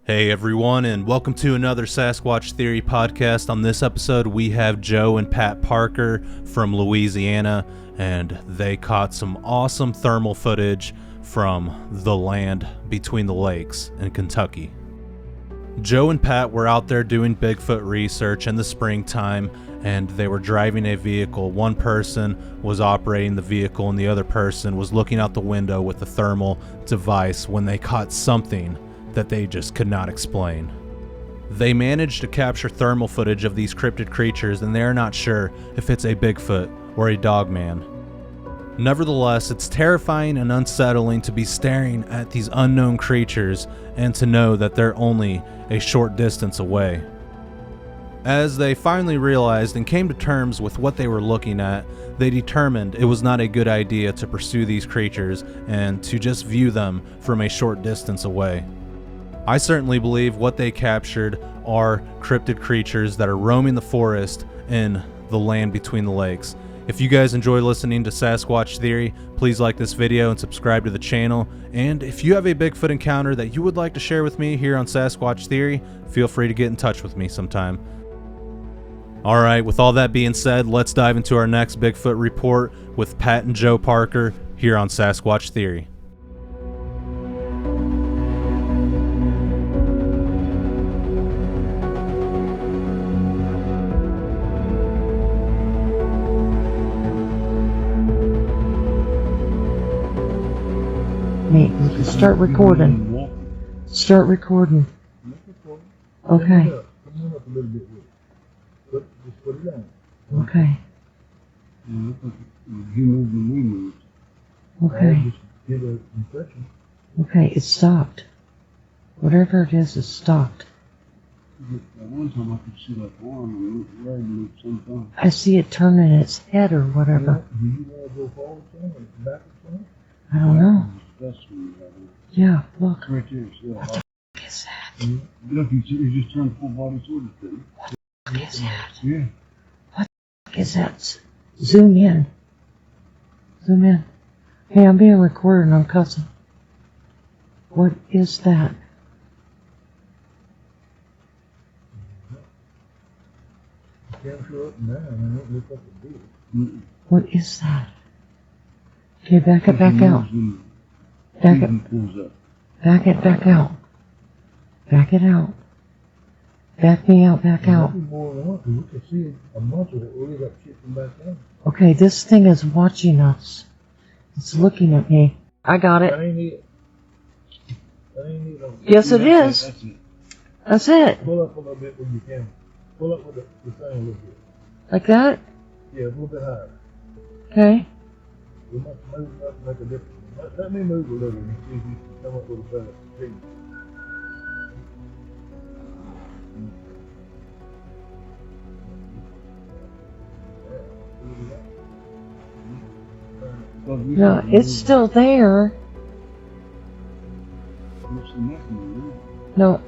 Hey everyone, and welcome to another Sasquatch Theory podcast. On this episode, we have Joe and Pat Parker from Louisiana, and they caught some awesome thermal footage from the land between the lakes in Kentucky. Joe and Pat were out there doing Bigfoot research in the springtime, and they were driving a vehicle. One person was operating the vehicle, and the other person was looking out the window with a thermal device when they caught something that they just could not explain. They managed to capture thermal footage of these cryptid creatures, and they're not sure if it's a Bigfoot or a Dogman. Nevertheless, it's terrifying and unsettling to be staring at these unknown creatures and to know that they're only a short distance away. As they finally realized and came to terms with what they were looking at, they determined it was not a good idea to pursue these creatures and to just view them from a short distance away. I certainly believe what they captured are cryptid creatures that are roaming the forest in the land between the lakes. If you guys enjoy listening to Sasquatch Theory, please like this video and subscribe to the channel. And if you have a Bigfoot encounter that you would like to share with me here on Sasquatch Theory, feel free to get in touch with me sometime. Alright, with all that being said, let's dive into our next Bigfoot report with Pat and Joe Parker here on Sasquatch Theory. Start recording. Start recording. Okay. Okay. Okay. Okay, it stopped. Whatever it is, it stopped. I see it turning its head or whatever. I don't know. Yeah, look. Right there, yeah. What the f*** is that? Look, you just turned full body toward the thing. What the f*** is that? Yeah. What the f*** is that? Zoom in. Zoom in. Hey, I'm being recorded and I'm cussing. What is that? What is that? Okay, back it back out. Back it. Back it back out. Back it out. Back me out, back out. Okay, this thing is watching us. It's looking at me. I got it. Yes, it is. That's it. Pull up a little bit when you can. Pull up with the thing a little bit. Like that? Yeah, a little bit higher. Okay. We must move up to make a difference. Let me move a little and see if you can come up with a better speed. No, it's still there. No.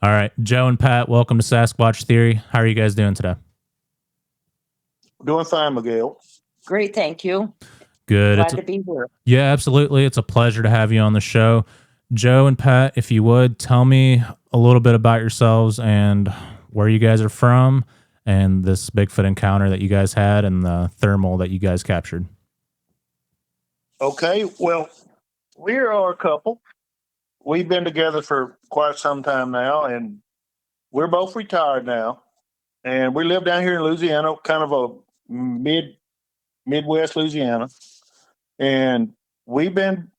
All right, Joe and Pat, welcome to Sasquatch Theory. How are you guys doing today? Doing fine, Miguel. Great, thank you. Good. Glad to be here. Yeah, absolutely. It's a pleasure to have you on the show. Joe and Pat, if you would, tell me a little bit about yourselves and where you guys are from and this Bigfoot encounter that you guys had and the thermal that you guys captured. Okay, well, we are a couple. We've been together for quite some time now, and we're both retired now. And we live down here in Louisiana, kind of a Midwest Louisiana, and we've been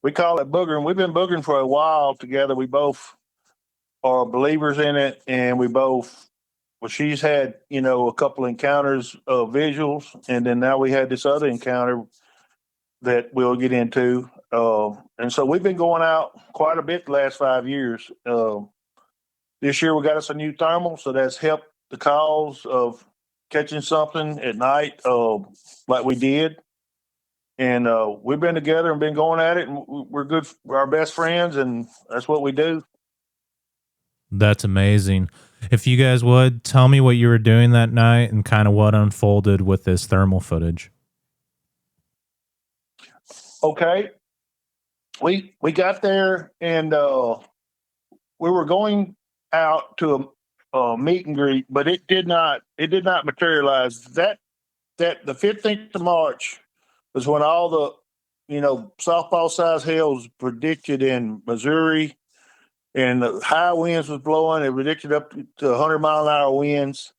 we call it boogering. We've been boogering for a while together. We both are believers in it, and we both. Well, she's had a couple encounters of visuals, and then now we had this other encounter that we'll get into. And so we've been going out quite a bit the last 5 years. This year we got us a new thermal, so that's helped the cause of catching something at night, like we did. And we've been together and been going at it, and we're good. We're our best friends, and that's what we do. That's amazing. If you guys would tell me what you were doing that night and kind of what unfolded with this thermal footage. Okay, we got there, and we were going out to a meet and greet, but it did not materialize. That the 15th of March was when all the softball size hail was predicted in Missouri, and the high winds was blowing. It predicted up to 100-mile-an-hour winds.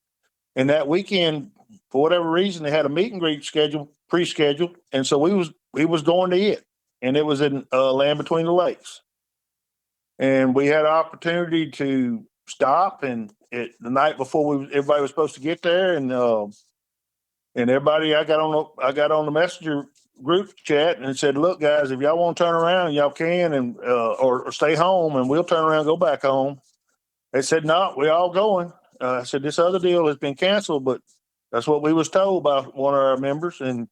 And that weekend, for whatever reason, they had a meet and greet pre-scheduled, and so we was going to it, and it was in Land Between the Lakes, and we had an opportunity to stop. And the night before everybody was supposed to get there, and everybody, I got on the messenger group chat and said, "Look, guys, if y'all want to turn around, y'all can, and or stay home, and we'll turn around and go back home." They said, "No, we're all going." I said, "This other deal has been canceled," but that's what we was told by one of our members, and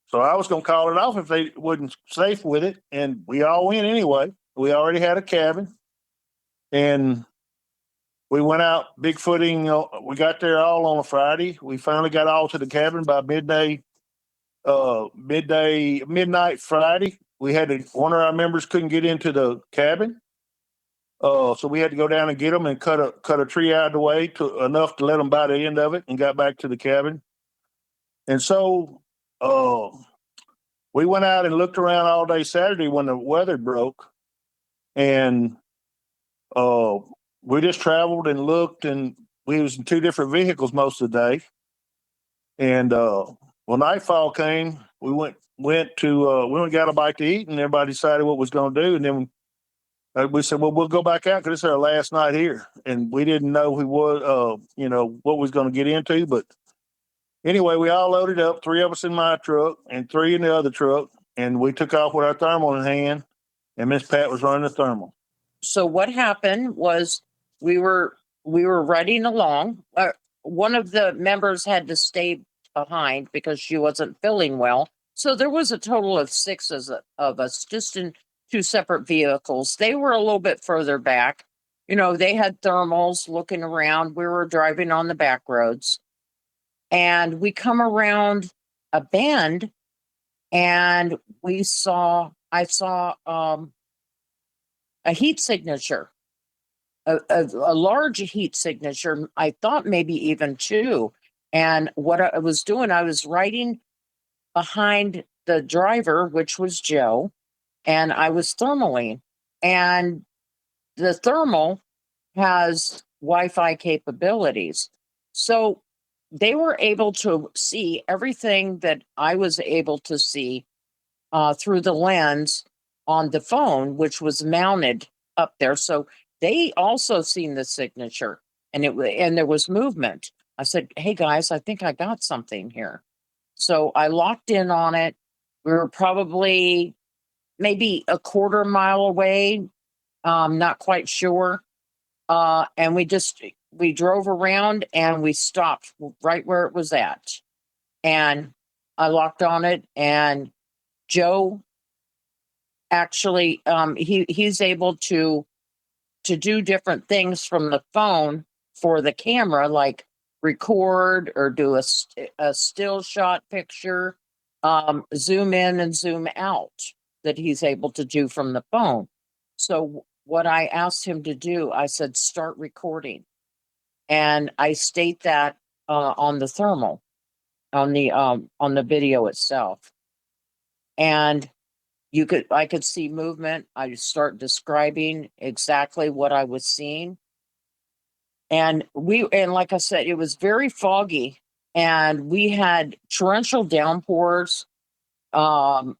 so I was going to call it off if they wasn't safe with it, and we all went anyway. We already had a cabin, and we went out Bigfooting. We got there all on a Friday. We finally got all to the cabin by midnight Friday. We had one of our members couldn't get into the cabin. So we had to go down and get them and cut a tree out of the way enough to let them by the end of it, and got back to the cabin. And so we went out and looked around all day Saturday when the weather broke, and we just traveled and looked, and we was in two different vehicles most of the day. And when nightfall came, we went and got a bite to eat, and everybody decided what was going to do, and then we said, "Well, we'll go back out because it's our last night here." And we didn't know what was going to get into. But anyway, we all loaded up, three of us in my truck and three in the other truck. And we took off with our thermal in hand, and Miss Pat was running the thermal. So what happened was we were riding along. One of the members had to stay behind because she wasn't feeling well. So there was a total of six of us, just in two separate vehicles. They were a little bit further back. They had thermals looking around. We were driving on the back roads, and we come around a bend, and I saw a heat signature, a large heat signature. I thought maybe even two. And what I was doing, I was riding behind the driver, which was Joe, and I was thermaling. And the thermal has Wi-Fi capabilities. So they were able to see everything that I was able to see through the lens on the phone, which was mounted up there. So they also seen the signature, and there was movement. I said, "Hey guys, I think I got something here." So I locked in on it. We were probably maybe a quarter mile away, not quite sure. And we drove around, and we stopped right where it was at. And I locked on it, and Joe actually, he's able to do different things from the phone for the camera, like record or do a still shot picture, zoom in and zoom out, that he's able to do from the phone. So what I asked him to do, I said, "Start recording." And I state that on the thermal, on the video itself. And I could see movement. I start describing exactly what I was seeing. And like I said, it was very foggy and we had torrential downpours, a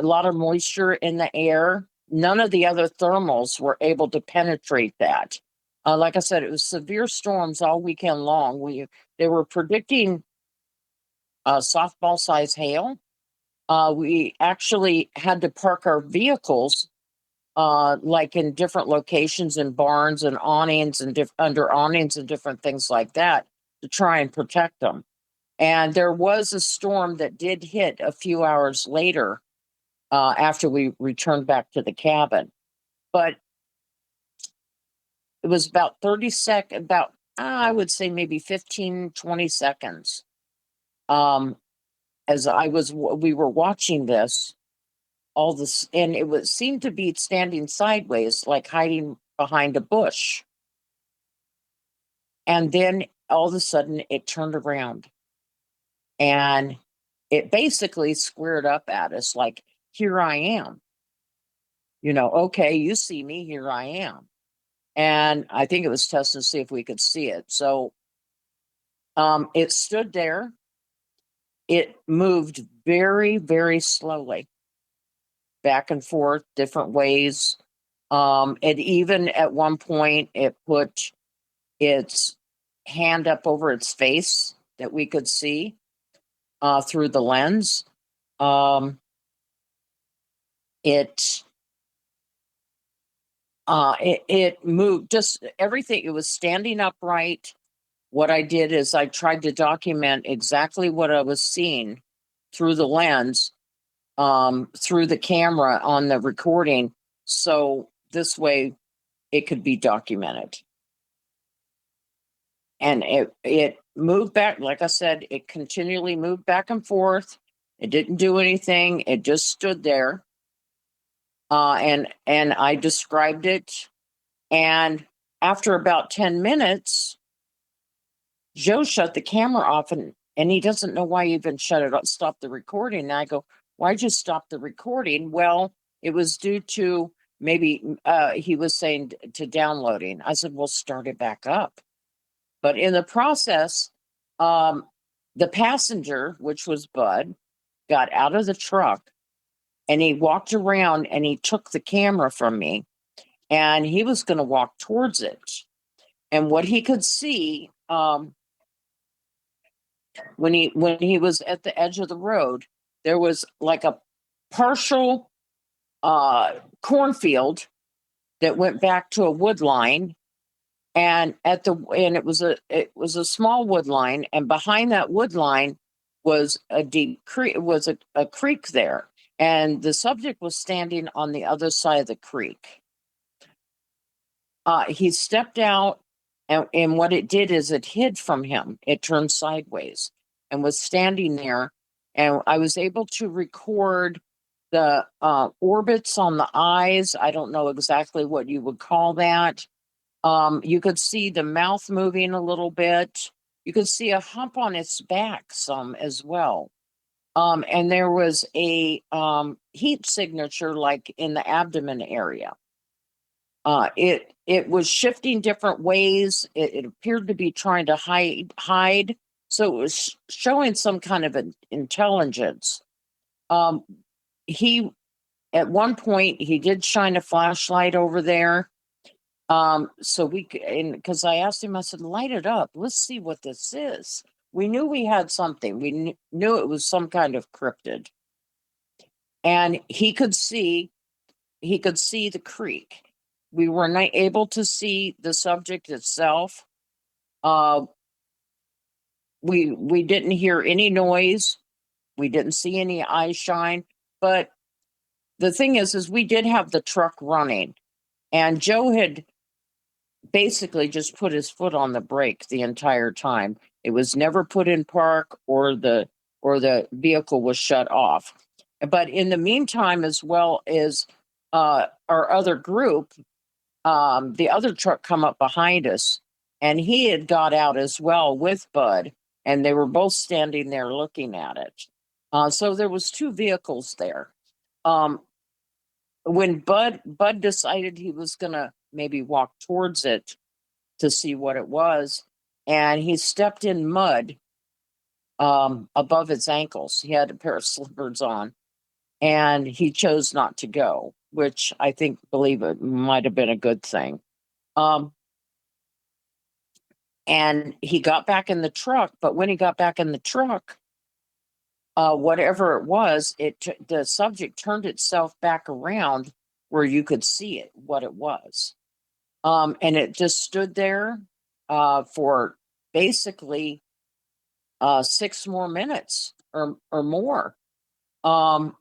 lot of moisture in the air. None of the other thermals were able to penetrate that. Like I said, it was severe storms all weekend long. They were predicting softball size hail. We actually had to park our vehicles like in different locations in barns and awnings and under awnings and different things like that to try and protect them. And there was a storm that did hit a few hours later after we returned back to the cabin. But it was about 30 seconds, I would say maybe 15, 20 seconds. As we were watching this, all this, and it seemed to be standing sideways, like hiding behind a bush. And then all of a sudden it turned around and it basically squared up at us like, here I am. Okay, you see me, here I am. And I think it was testing to see if we could see it. So it stood there. It moved very, very slowly, back and forth, different ways. It even at one point, it put its hand up over its face that we could see through the lens. It moved, just everything. It was standing upright. What I did is I tried to document exactly what I was seeing through the lens, through the camera on the recording. So this way it could be documented. And it moved back. Like I said, it continually moved back and forth. It didn't do anything. It just stood there. And I described it. And after about 10 minutes, Joe shut the camera off and he doesn't know why he even shut it off, stopped the recording. And I go, why'd you stop the recording? Well, it was due to maybe he was saying to downloading. I said, well, start it back up. But in the process, the passenger, which was Bud, got out of the truck and he walked around and he took the camera from me and he was going to walk towards it. And what he could see, when he was at the edge of the road, there was like a partial cornfield that went back to a wood line, and it was a small wood line, and behind that wood line was a deep creek. Was a creek there, and the subject was standing on the other side of the creek. He stepped out. And what it did is it hid from him. It turned sideways and was standing there. And I was able to record the orbits on the eyes. I don't know exactly what you would call that. You could see the mouth moving a little bit. You could see a hump on its back some as well. And there was a heat signature like in the abdomen area. It was shifting different ways. It appeared to be trying to hide. So it was showing some kind of an intelligence. He, at one point, he did shine a flashlight over there. So because I asked him, I said, light it up. Let's see what this is. We knew we had something. We knew it was some kind of cryptid. And he could see the creek. We were not able to see the subject itself. We didn't hear any noise. We didn't see any eye shine. But the thing is we did have the truck running, and Joe had basically just put his foot on the brake the entire time. It was never put in park or the vehicle was shut off. But in the meantime, as well as our other group, the other truck come up behind us, and he had got out as well with Bud, and they were both standing there looking at it. So there was two vehicles there. When Bud decided he was going to maybe walk towards it to see what it was, and he stepped in mud, above his ankles. He had a pair of slippers on, and he chose not to go, which I believe it might have been a good thing. And he got back in the truck, but when he got back in the truck, whatever it was, the subject turned itself back around where you could see it, what it was. And it just stood there for basically 6 more minutes or more,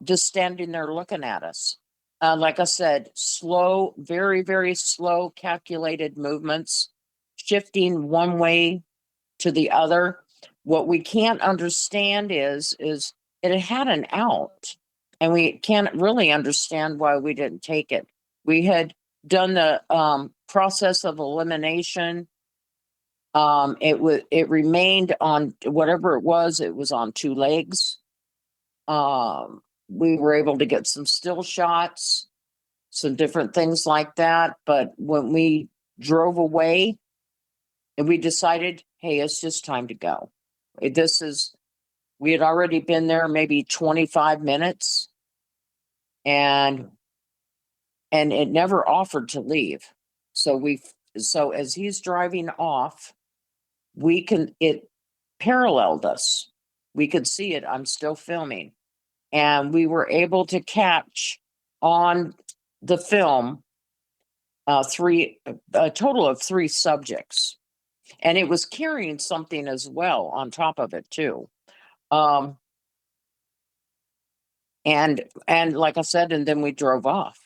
just standing there looking at us. Like I said, slow, very, very slow, calculated movements, shifting one way to the other. What we can't understand is it had an out, and we can't really understand why we didn't take it. We had done the process of elimination. It remained on whatever it was on 2 legs. We were able to get some still shots, some different things like that. But when we drove away and we decided, hey, it's just time to go. We had already been there maybe 25 minutes, and it never offered to leave. So as he's driving off, it paralleled us. We could see it. I'm still filming. And we were able to catch on the film a total of 3 subjects. And it was carrying something as well on top of it too. And like I said, and then we drove off.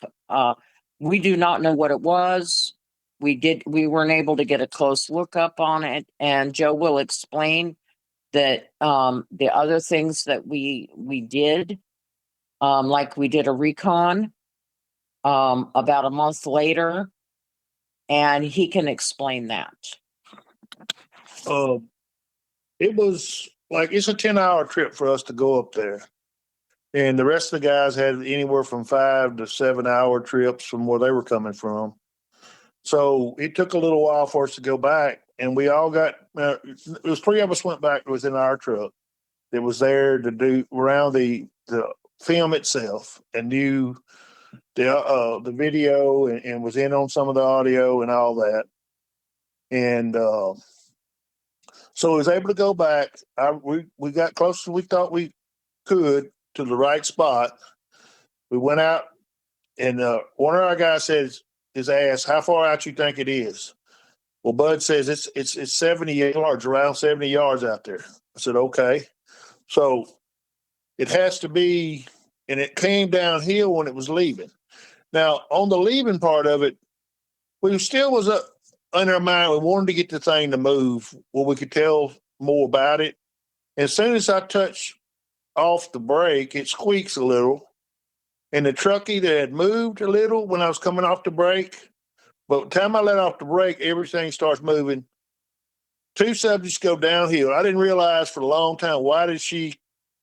We do not know what it was. We weren't able to get a close look up on it. And Joe will explain that the other things that we did, like we did a recon about a month later, and he can explain that. It was like, it's a 10-hour trip for us to go up there. And the rest of the guys had anywhere from 5 to 7-hour trips from where they were coming from. So it took a little while for us to go back. And we all got, it was 3 of us went back within our truck that was there to do around the film itself and knew the video and was in on some of the audio and all that. And so I was able to go back. We got close as we thought we could to the right spot. We went out, and one of our guys is asked, how far out you think it is? Well, Bud says it's 70 yards, around 70 yards out there. I said, okay. So it has to be, and it came downhill when it was leaving. Now, on the leaving part of it, we still was up in our mind. We wanted to get the thing to move where we could tell more about it. And as soon as I touch off the brake, it squeaks a little. And the truck either had moved a little when I was coming off the brake, but by the time I let off the brake, everything starts moving. 2 subjects go downhill. I didn't realize for a long time why did she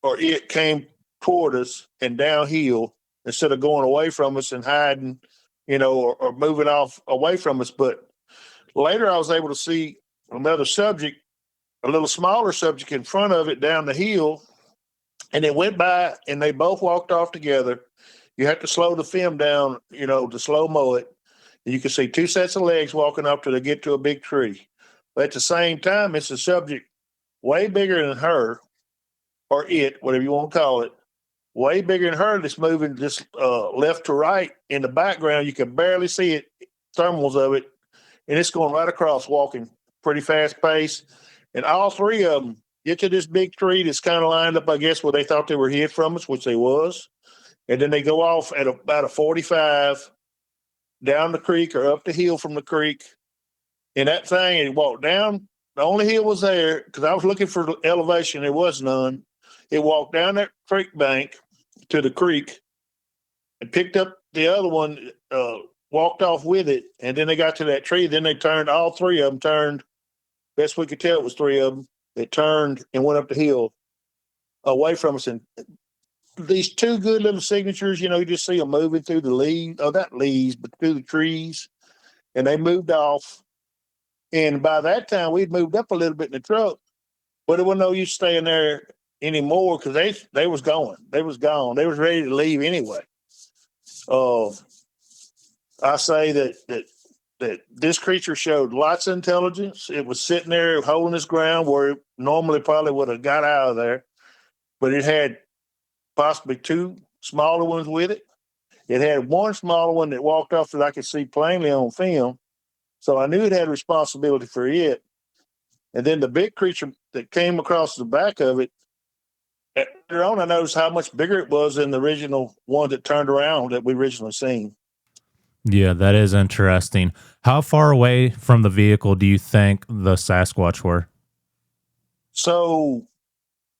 or it came toward us and downhill instead of going away from us and hiding, or moving off away from us. But later I was able to see another subject, a little smaller subject in front of it down the hill, and it went by and they both walked off together. You have to slow the film down, to slow-mo it. You can see 2 sets of legs walking up till they get to a big tree. But at the same time, it's a subject way bigger than her, or it, whatever you want to call it, way bigger than her that's moving just left to right. In the background, you can barely see it, thermals of it, and it's going right across, walking pretty fast pace. And all 3 of them get to this big tree that's kind of lined up, I guess, where they thought they were hid from us, which they was. And then they go off at about a 45 down the creek or up the hill from the creek. And that thing, it walked down. The only hill was there because I was looking for elevation. There was none. It walked down that creek bank to the creek and picked up the other one, walked off with it. And then they got to that tree. Then they turned, all 3 of them turned. Best we could tell, it was 3 of them. They turned and went up the hill away from us. And these 2 good little signatures, you just see them moving through the leaves. Oh, not leaves, but through the trees. And they moved off. And by that time, we'd moved up a little bit in the truck. But it wasn't no use staying there anymore because they was going. They was gone. They was ready to leave anyway. I say that this creature showed lots of intelligence. It was sitting there holding its ground where it normally probably would have got out of there, but it had possibly two smaller ones with it. It had one smaller one that walked off that I could see plainly on film. So I knew it had responsibility for it. And then the big creature that came across the back of it, later on, I noticed how much bigger it was than the original one that turned around that we originally seen. Yeah, that is interesting. How far away from the vehicle do you think the Sasquatch were? So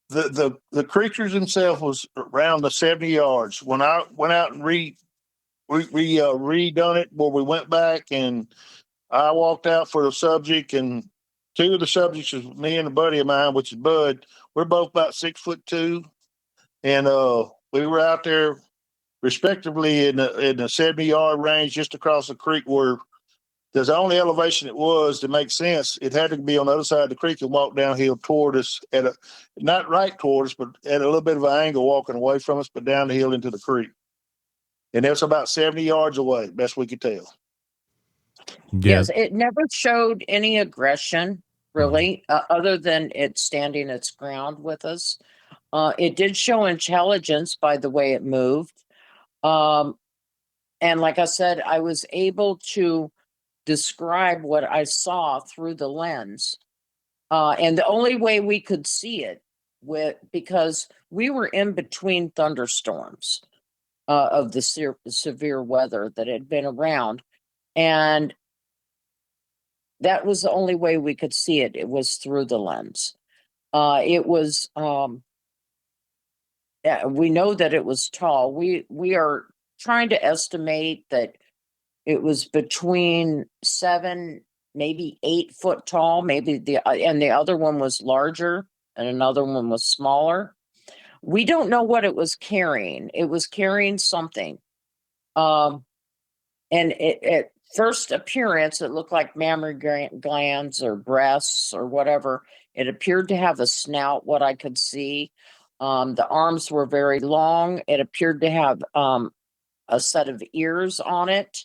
the creatures themselves was around the 70 yards. When I went out and redone it, where we went back and I walked out for the subject, and two of the subjects was me and a buddy of mine, which is Bud. We're both about 6'2", and we were out there respectively in the 70-yard range, just across the creek where there's the only elevation it was to make sense. It had to be on the other side of the creek and walk downhill toward us at a, not right toward us, but at a little bit of an angle walking away from us, but down the hill into the creek. And that's about 70 yards away, best we could tell. Yeah. Yes, it never showed any aggression, really, other than it standing its ground with us. It did show intelligence by the way it moved. And like I said, I was able to describe what I saw through the lens. And the only way we could see it because we were in between thunderstorms of the severe weather that had been around. And that was the only way we could see it. It was through the lens. It was, yeah, we know that it was tall. We are trying to estimate that it was between 7, maybe 8 foot tall. Maybe and the other one was larger and another one was smaller. We don't know what it was carrying. It was carrying something. And at first appearance, it looked like mammary glands or breasts or whatever. It appeared to have a snout, what I could see. The arms were very long. It appeared to have a set of ears on it.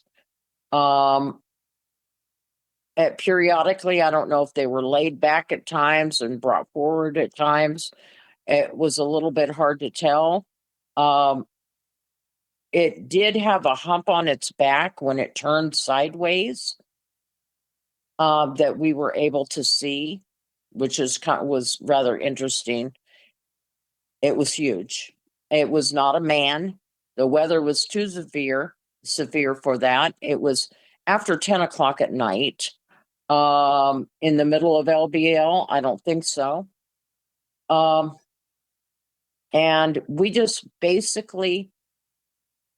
Periodically, I don't know if they were laid back at times and brought forward at times. It was a little bit hard to tell. It did have a hump on its back when it turned sideways that we were able to see, which was rather interesting. It was huge. It was not a man. The weather was too severe for that. It was after 10 o'clock at night. In the middle of LBL, I don't think so. And we just basically,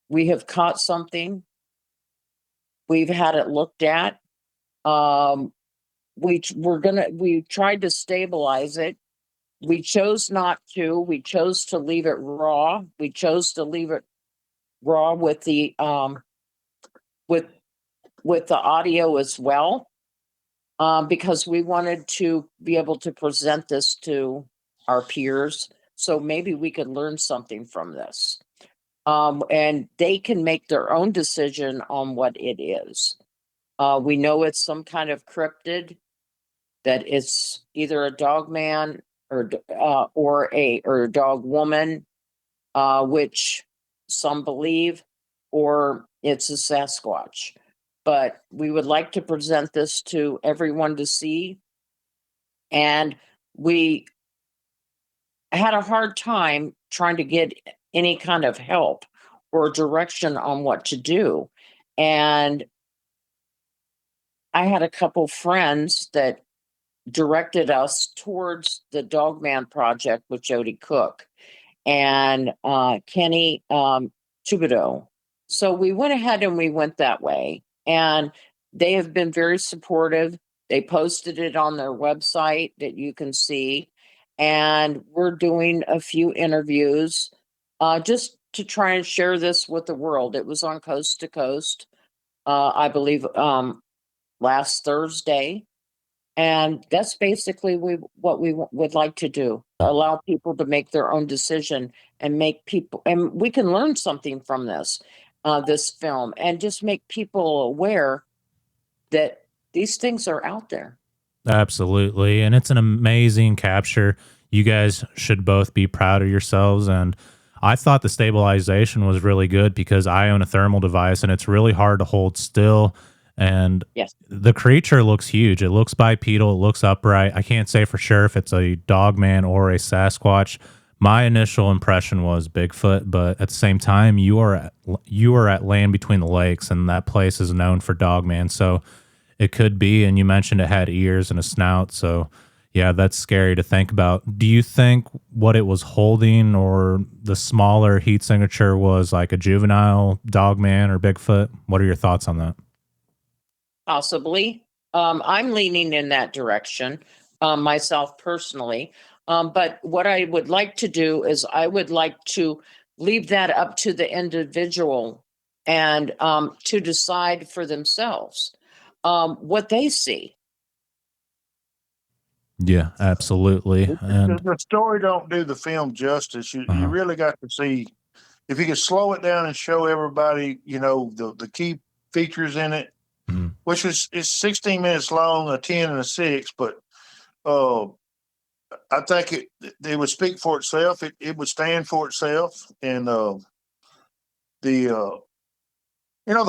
we have caught something. We've had it looked at. We tried to stabilize it. We chose not to. We chose to leave it raw. We chose to leave it raw with the with the audio as well, because we wanted to be able to present this to our peers, so maybe we could learn something from this, and they can make their own decision on what it is. We know it's some kind of cryptid, that it's either a dogman or a dog woman, which some believe, or it's a Sasquatch. But we would like to present this to everyone to see. And we had a hard time trying to get any kind of help or direction on what to do. And I had a couple friends that directed us towards the Dogman project with Jody Cook and Kenny Thibodeau. So we went ahead and we went that way. And they have been very supportive. They posted it on their website that you can see. And we're doing a few interviews just to try and share this with the world. It was on Coast to Coast, I believe, last Thursday. And that's basically what we would like to do. Allow people to make their own decision and make people, and we can learn something from this film, and just make people aware that these things are out there. Absolutely. And it's an amazing capture. You guys should both be proud of yourselves. And I thought the stabilization was really good because I own a thermal device and it's really hard to hold still. And Yes. the creature looks huge. It looks bipedal. It looks upright. I can't say for sure if it's a Dogman or a Sasquatch. My initial impression was Bigfoot, but at the same time, you are at land between the lakes, and that place is known for Dogman. So it could be, and you mentioned it had ears and a snout, so yeah, that's scary to think about. Do you think what it was holding or the smaller heat signature was like a juvenile Dogman or Bigfoot? What are your thoughts on that? Possibly. I'm leaning in that direction myself personally. But what I would like to do is I would like to leave that up to the individual and to decide for themselves what they see. Yeah, absolutely. And The story don't do the film justice. You really got to see, if you could slow it down and show everybody, the key features in it, which is 16 minutes long, a 10 and a 6, but I think it would speak for itself. It would stand for itself. And the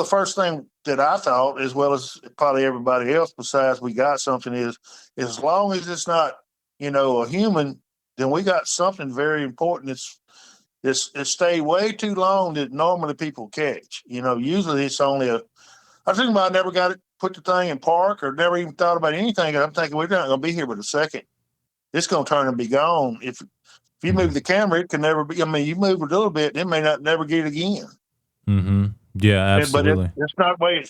first thing that I thought, as well as probably everybody else, besides we got something, is as long as it's not, a human, then we got something very important. It's stayed way too long that normally people catch. Usually it's only I think I never got it, put the thing in park, or never even thought about anything. I'm thinking we're not going to be here but a second. It's going to turn and be gone. If you move the camera, it can never be. I mean, you move it a little bit, it may not never get it again. Mm-hmm. Yeah, absolutely. But it's not way.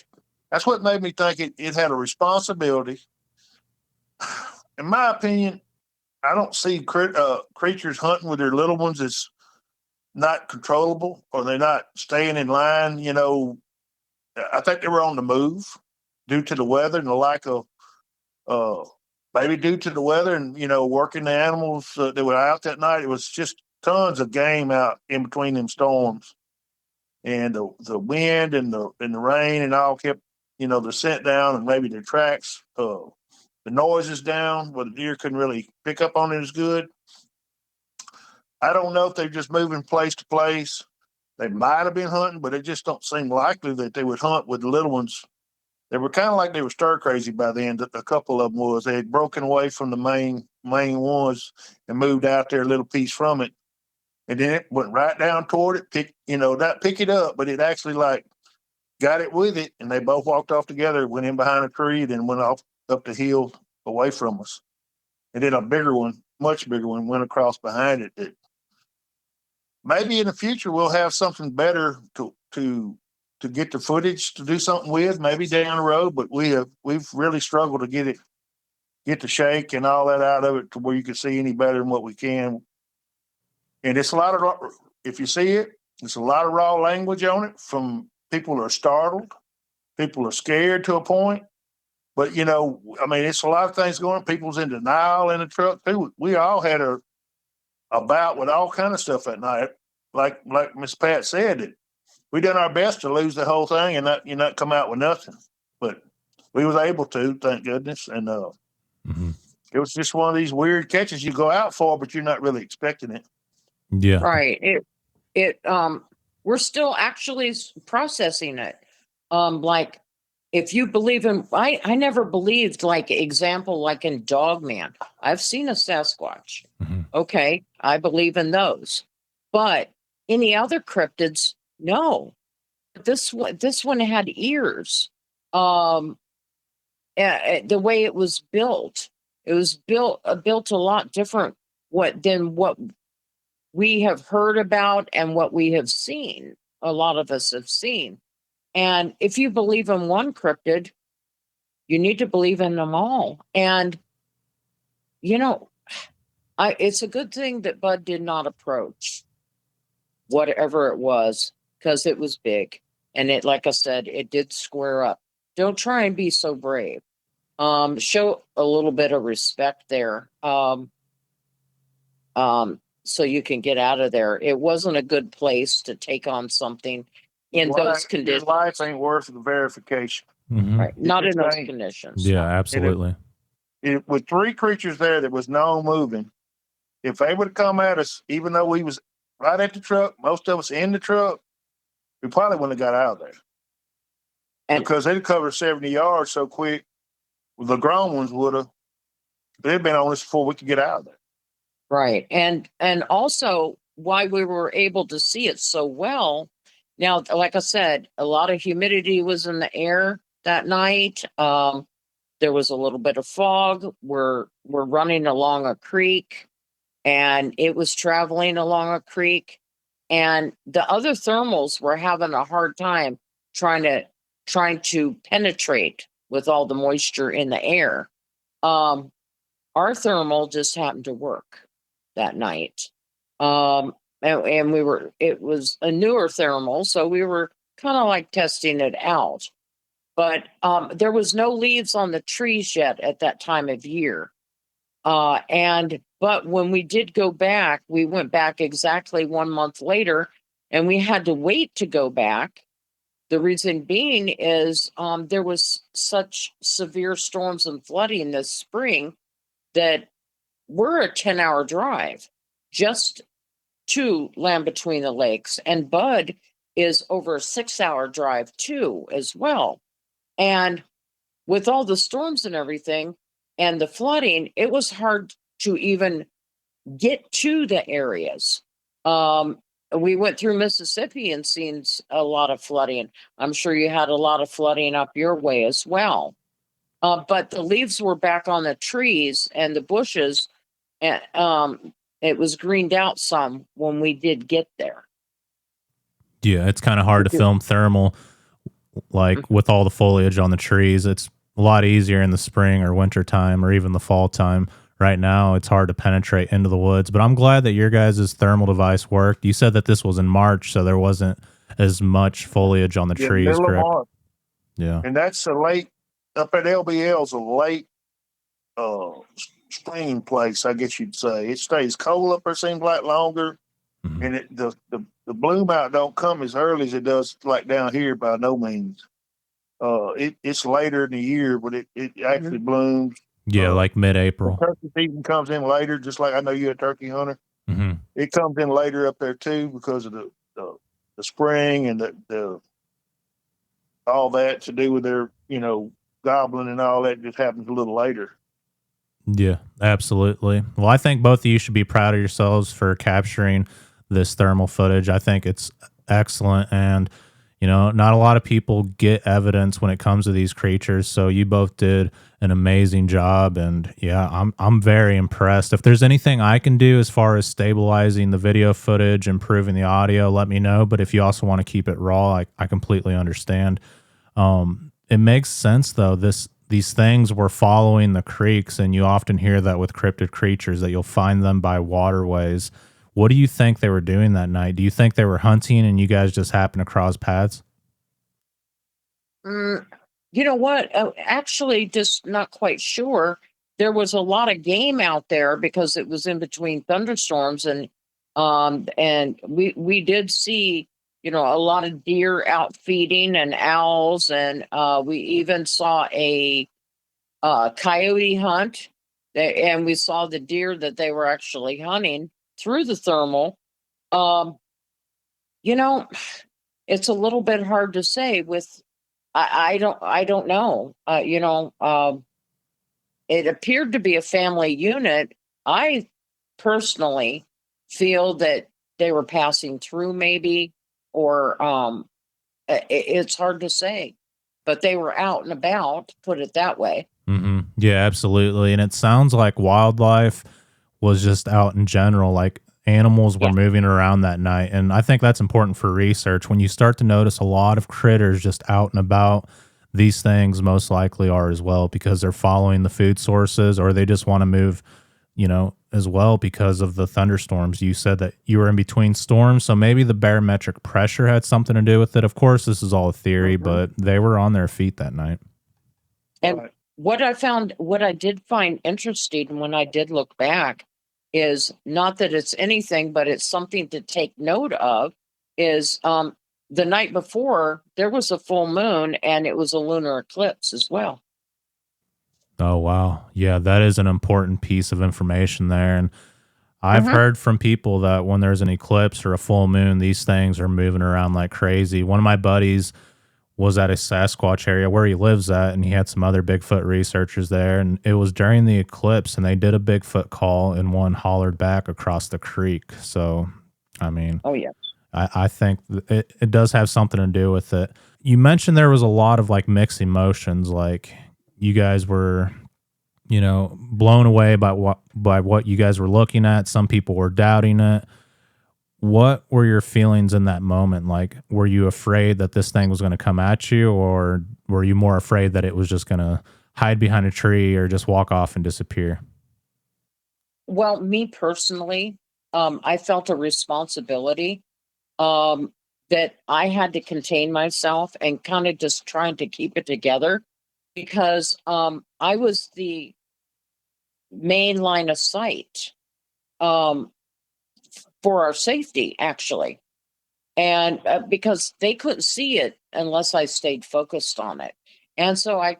That's what made me think it had a responsibility. In my opinion, I don't see creatures hunting with their little ones. It's not controllable, or they're not staying in line. I think they were on the move due to the weather and the lack of, maybe due to the weather and, working the animals that were out that night. It was just tons of game out in between them storms, and the wind and the rain and all kept, the scent down, and maybe their tracks, the noises down where the deer couldn't really pick up on it as good. I don't know if they're just moving place to place. They might have been hunting, but it just don't seem likely that they would hunt with the little ones. They were kind of like they were stir crazy by then. A couple of them was. They had broken away from the main ones and moved out there a little piece from it, and then it went right down toward it. Not pick it up, but it actually like got it with it, and they both walked off together. Went in behind a tree, then went off up the hill away from us, and then a bigger one, much bigger one, went across behind it. That maybe in the future we'll have something better to get the footage to do something with, maybe down the road, but we've really struggled to get the shake and all that out of it to where you can see any better than what we can. And it's a lot of, if you see it, it's a lot of raw language on it from people who are startled, people are scared to a point. But it's a lot of things going on. People's in denial in the truck too. We all had a bout with all kind of stuff that night. Like Miss Pat said, that we done our best to lose the whole thing and not come out with nothing, but we was able to, thank goodness. And it was just one of these weird catches you go out for, but you're not really expecting it. Yeah, Right. We're still actually processing it. Like if you believe in, I never believed, like example, like in Dogman. I've seen a Sasquatch. Okay, I believe in those, but any other cryptids, no. This one had ears. The way it was built built a lot different than what we have heard about and what we have seen. A lot of us have seen. And if you believe in one cryptid, you need to believe in them all. And it's a good thing that Bud did not approach whatever it was, because it was big. And it, like I said, it did square up. Don't try and be so brave. Show a little bit of respect there. So you can get out of there. It wasn't a good place to take on something in those Your conditions. life ain't worth the verification. Mhm. Right. Not in those ain't. conditions. Yeah, no. absolutely. With 3 creatures there that was known moving, if they would have come at us, even though we was right at the truck, most of us in the truck, we probably wouldn't have got out of there. And Because they'd cover 70 yards so quick, the grown ones would have, they'd been on us before we could get out of there. right. And also why we were able to see it so well. Now, like I said, a lot of humidity was in the air that night. There was a little bit of fog. We're running along a creek, and it was traveling along a creek, and the other thermals were having a hard time trying to penetrate with all the moisture in the air. Our thermal just happened to work that night. And it was a newer thermal, so we were kind of like testing it out. But there was no leaves on the trees yet at that time of year. But when we did go back, we went back exactly 1 month later, and we had to wait to go back. The reason being is there was such severe storms and flooding this spring that we're a 10-hour drive just to Land Between the Lakes, and Bud is over a 6-hour drive too, as well. And with all the storms and everything and the flooding, it was hard to even get to the areas. We went through Mississippi and seen a lot of flooding. I'm sure you had a lot of flooding up your way as well. But the leaves were back on the trees and the bushes, and it was greened out some when we did get there. Yeah, it's kind of hard to film thermal, like with all the foliage on the trees. It's a lot easier in the spring or winter time or even the fall time. Right now, it's hard to penetrate into the woods, but I'm glad that your guys' thermal device worked. You said that this was in March, so there wasn't as much foliage on the trees, Middle of correct? March. Yeah. And that's a late, up at LBL's a late spring place, I guess you'd say. It stays cold up there, seems like longer. Mhm. And the bloom out don't come as early as it does like down here by no means. It's later in the year, but it actually blooms. Yeah, like mid-April. Turkey season comes in later, just like I know you're a turkey hunter. Mhm. It comes in later up there too because of the spring and the all that to do with their gobbling and all that just happens a little later. Yeah, absolutely. Well, I think both of you should be proud of yourselves for capturing this thermal footage. I think it's excellent, and not a lot of people get evidence when it comes to these creatures. So you both did an amazing job, and yeah, I'm very impressed. If there's anything I can do as far as stabilizing the video footage, improving the audio, let me know. But if you also want to keep it raw, I completely understand. It makes sense though. These things were following the creeks, and you often hear that with cryptid creatures that you'll find them by waterways. What do you think they were doing that night? Do you think they were hunting and you guys just happened to cross paths? You know what? Actually, just not quite sure. There was a lot of game out there because it was in between thunderstorms, and we did see a lot of deer out feeding and owls, and we even saw a coyote hunt, and we saw the deer that they were actually hunting through the thermal. Um, you know, it's a little bit hard to say with I don't know. It appeared to be a family unit. I personally feel that they were passing through maybe, or it's hard to say, but they were out and about, put it that way. Mm-hmm. Yeah, absolutely. And it sounds like wildlife was just out in general, like animals were Yeah. moving around that night. And I think that's important for research. When you start to notice a lot of critters just out and about, these things most likely are as well because they're following the food sources, or they just want to move, as well because of the thunderstorms. You said that you were in between storms, so maybe the barometric pressure had something to do with it. Of course, this is all a theory, but they were on their feet that night. And Right. what I did find interesting when I did look back is not that it's anything, but it's something to take note of is the night before there was a full moon and it was a lunar eclipse as well. Oh, wow. Yeah, that is an important piece of information there. And I've Mhm. heard from people that when there's an eclipse or a full moon, these things are moving around like crazy. One of my buddies was at a Sasquatch area where he lives at, and he had some other Bigfoot researchers there. And it was during the eclipse, and they did a Bigfoot call, and one hollered back across the creek. So, I mean, Oh yeah. I think it does have something to do with it. You mentioned there was a lot of like mixed emotions, like you guys were, you know, blown away by what you guys were looking at. Some people were doubting it. What were your feelings in that moment? Like, were you afraid that this thing was going to come at you, or were you more afraid that it was just going to hide behind a tree or just walk off and disappear? Well, me personally, I felt a responsibility um, that I had to contain myself and kind of just trying to keep it together because I was the main line of sight um, for our safety, actually. And because they couldn't see it unless I stayed focused on it. And so I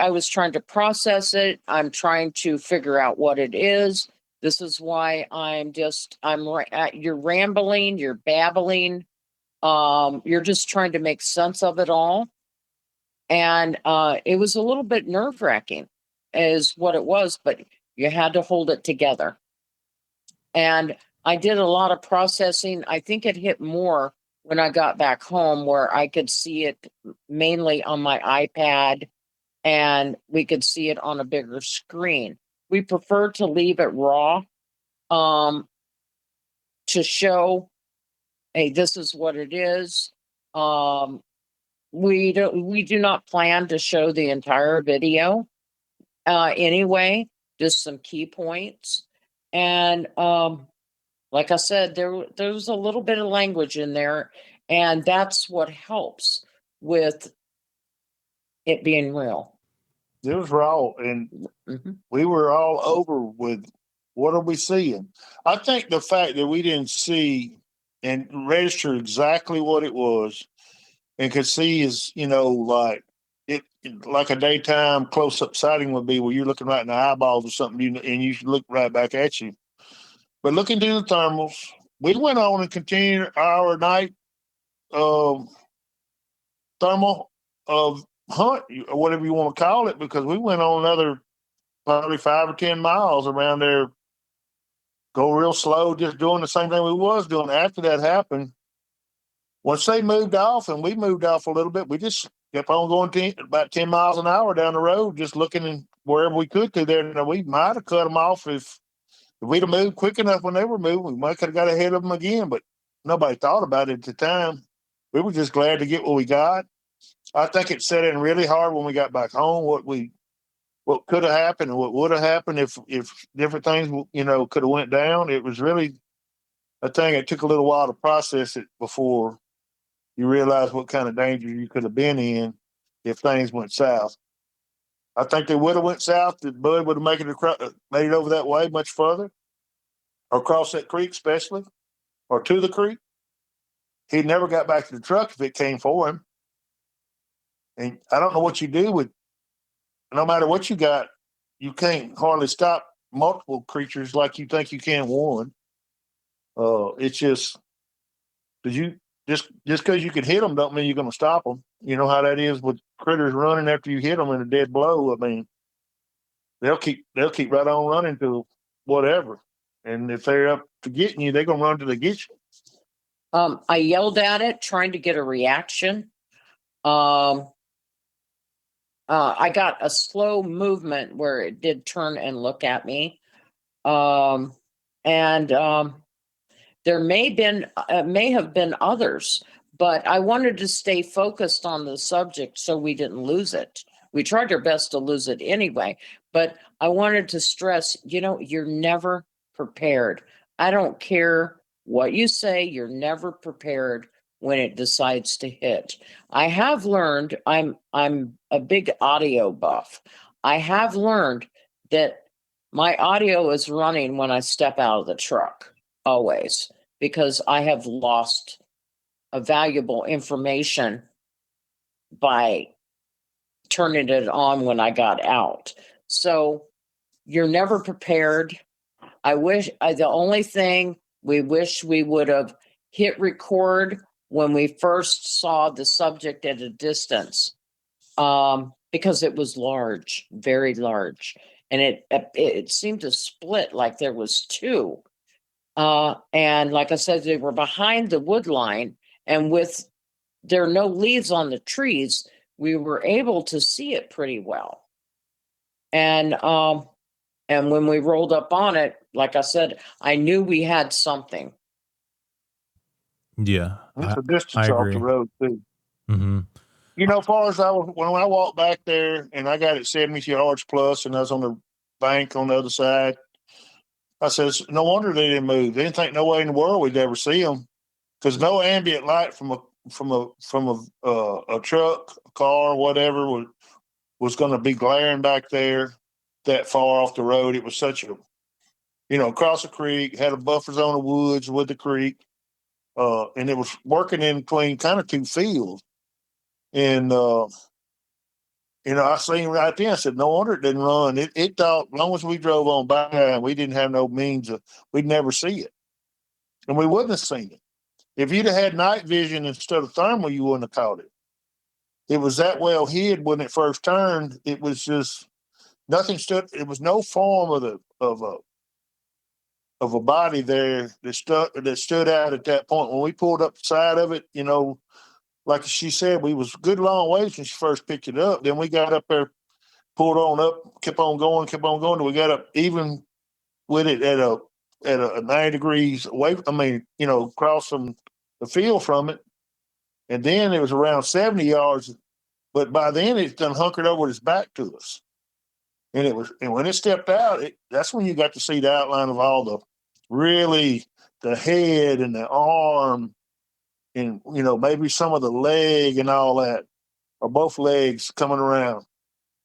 was trying to process it. I'm trying to figure out what it is. This is why you're rambling, you're babbling, you're just trying to make sense of it all. And it was a little bit nerve wracking, is what it was, but you had to hold it together. And I did a lot of processing. I think it hit more when I got back home, where I could see it mainly on my iPad and we could see it on a bigger screen. We prefer to leave it raw um, to show, hey, this is what it is. Um, we do not plan to show the entire video anyway, just some key points. And like I said, there's a little bit of language in there, and that's what helps with it being real. It was raw, and Mhm. we were all over with what are we seeing? I think the fact that we didn't see and register exactly what it was and could see is, it like a daytime close up sighting would be where you're looking right in the eyeballs or something, and you should look right back at you. But looking through the thermals, we went on and continued our night um, thermal of hunt, or whatever you want to call it, because we went on another probably 5 or 10 miles around there, go real slow, just doing the same thing we was doing. After that happened, once they moved off and we moved off a little bit, we just kept on going about 10 miles an hour down the road, just looking in wherever we could through there. And we might have cut them off if we'd have moved quick enough when they were moving. We might have got ahead of them again, but nobody thought about it at the time. We were just glad to get what we got. I think it set in really hard when we got back home. What could have happened and what would have happened if different things could have went down. It was really a thing. It took a little while to process it before you realize what kind of danger you could have been in if things went south. I think they would have went south. That Bud would have made it over that way much further, or across that creek, especially, or to the creek. He never got back to the truck if it came for him. And I don't know what you do with, no matter what you got, you can't hardly stop multiple creatures like you think you can one. It's just, did you just because you can hit them don't mean you're going to stop them. You know how that is with critters running after you hit them in a dead blow. I mean, they'll keep right on running to whatever, and if they're up to getting you, they're going to run till they get you. I yelled at it, trying to get a reaction. Um, I got a slow movement where it did turn and look at me. And there may have been others, but I wanted to stay focused on the subject so we didn't lose it. We tried our best to lose it anyway, but I wanted to stress, you're never prepared. I don't care what you say, you're never prepared when it decides to hit. I have learned, I'm a big audio buff. I have learned that my audio is running when I step out of the truck, always, because I have lost a valuable information by turning it on when I got out. So you're never prepared. The only thing we wish we would have hit record when we first saw the subject at a distance, because it was large, very large, and it seemed to split like there was two. And like I said, they were behind the wood line, and with there are no leaves on the trees, we were able to see it pretty well. And when we rolled up on it, like I said, I knew we had something. Yeah, It's a I distance off the agree. road too. Mm-hmm. You know, as far as when I walked back there and I got it 70 yards plus, and I was on the bank on the other side, I says, no wonder they didn't move. They didn't think no way in the world we'd ever see them, because no ambient light from a truck, a car, whatever was going to be glaring back there that far off the road. It was such a, across a creek, had a buffer zone of woods with the creek, and it was working in between kind of two fields. And I seen right then. I said, no wonder it didn't run. It thought, as long as we drove on by, and we didn't have no means of, we'd never see it, and we wouldn't have seen it. If you'd have had night vision instead of thermal, you wouldn't have caught it. It was that well hid when it first turned. It was just nothing stood. It was no form of a body there that stood out at that point. When we pulled up the side of it, like she said, we was a good long ways when she first picked it up. Then we got up there, pulled on up, kept on going. Till we got up even with it at a 90 degrees away. Across from the field from it. And then it was around 70 yards, but by then it's done hunkered over its back to us. And when it stepped out, that's when you got to see the outline of all the head and the arm, and maybe some of the leg and all that, or both legs coming around.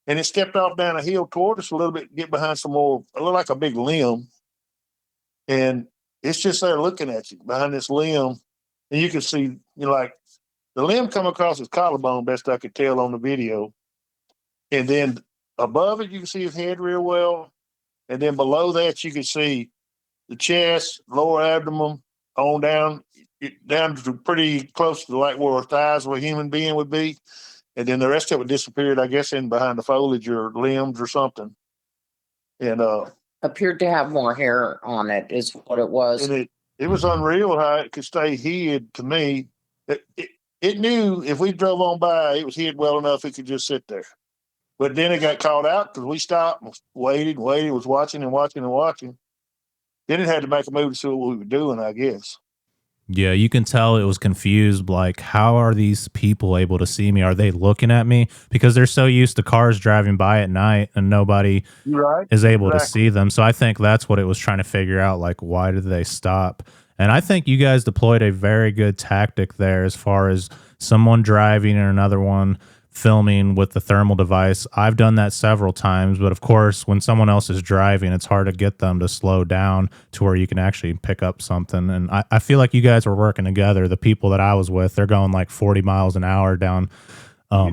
And it stepped off down a hill toward us a little bit, get behind some more, it looked like a big limb. And it's just there looking at you behind this limb. And you can see, like the limb come across his collarbone, best I could tell on the video. And then above it, you can see his head real well. And then below that, you can see the chest, lower abdomen, on down to pretty close to like where our thighs of a human being would be. And then the rest of it disappeared, I guess, in behind the foliage or limbs or something. And Appeared to have more hair on it, is what it was. And it was unreal how it could stay hid. To me, it knew if we drove on by, it was hid well enough it could just sit there. But then it got called out because we stopped and waited, was watching and watching and watching. Then it had to make a move to see what we were doing, I guess. Yeah, you can tell it was confused. Like, how are these people able to see me? Are they looking at me? Because they're so used to cars driving by at night and nobody is able to see them. So I think that's what it was trying to figure out. Like, why did they stop? And I think you guys deployed a very good tactic there as far as someone driving and another one filming with the thermal device. I've done that several times, but of course, when someone else is driving, it's hard to get them to slow down to where you can actually pick up something. And I feel like you guys were working together. The people that I was with, they're going like 40 miles an hour down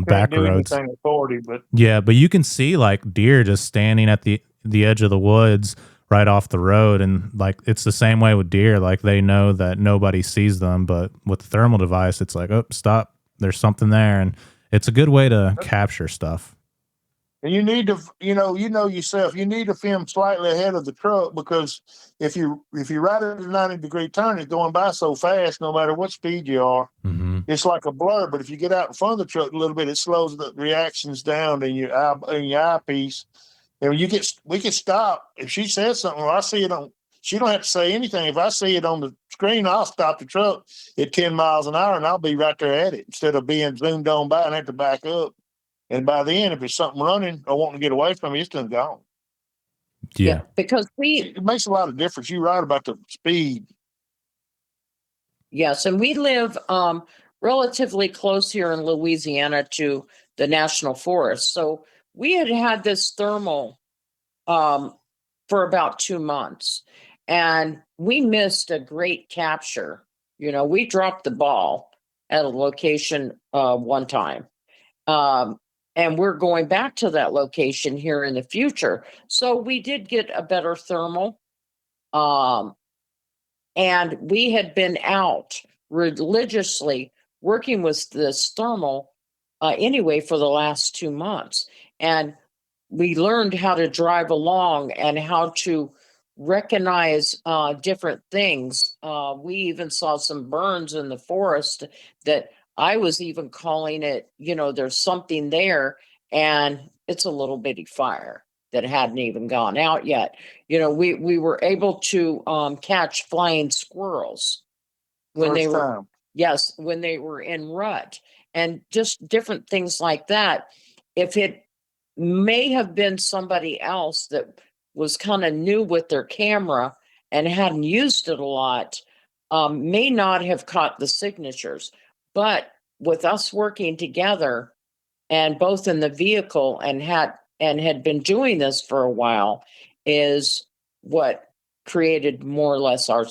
back roads. At 40, but yeah, but you can see like deer just standing at the edge of the woods right off the road. And like, it's the same way with deer. Like, they know that nobody sees them, but with the thermal device, it's like, oh, stop, there's something there. And it's a good way to capture stuff. And you need to, yourself, you need to film slightly ahead of the truck, because if you ride at a 90-degree turn, it's going by so fast, no matter what speed you are, it's like a blur. But if you get out in front of the truck a little bit, it slows the reactions down in your eyepiece. And we can stop. If she says something, or I see it on, she don't have to say anything. If I see it on the screen, I'll stop the truck at 10 miles an hour and I'll be right there at it, instead of being zoomed on by and have to back up. And by then, if it's something running or wanting to get away from me, it's done gone. Yeah. Because it makes a lot of difference. You're right about the speed. Yes, and we live relatively close here in Louisiana to the national forest. So we had this thermal for about 2 months, and we missed a great capture. We dropped the ball at a location one time. Um, and we're going back to that location here in the future. So we did get a better thermal. Um, and we had been out religiously working with this thermal anyway for the last 2 months. And we learned how to drive along and how to recognize different things. We even saw some burns in the forest that I was even calling it, there's something there, and it's a little bitty fire that hadn't even gone out yet. We were able to catch flying squirrels when they First were, time. yes, when they were in rut, and just different things like that. If it may have been somebody else that was kind of new with their camera and hadn't used it a lot, may not have caught the signatures. But with us working together and both in the vehicle and had been doing this for a while, is what created more or less our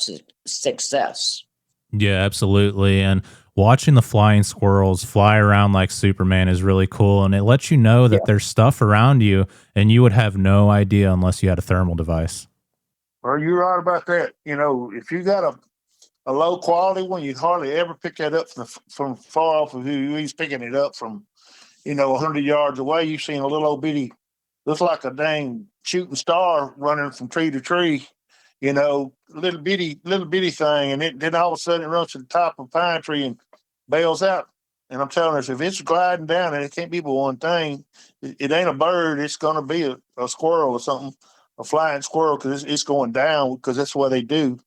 success. Yeah, absolutely. And watching the flying squirrels fly around like Superman is really cool. And it lets you know Yeah. that there's stuff around you and you would have no idea unless you had a thermal device. Well, you're right about that. If you got a low quality one, you'd hardly ever pick that up from far off of you. He's picking it up from 100 yards away. You've seen a little old bitty, looks like a dang shooting star running from tree to tree. Little bitty thing, and then all of a sudden it runs to the top of a pine tree and bails out. And I'm telling us, if it's gliding down, and it can't be but one thing, it ain't a bird. It's going to be a squirrel or something, a flying squirrel, because it's going down, because that's what they do.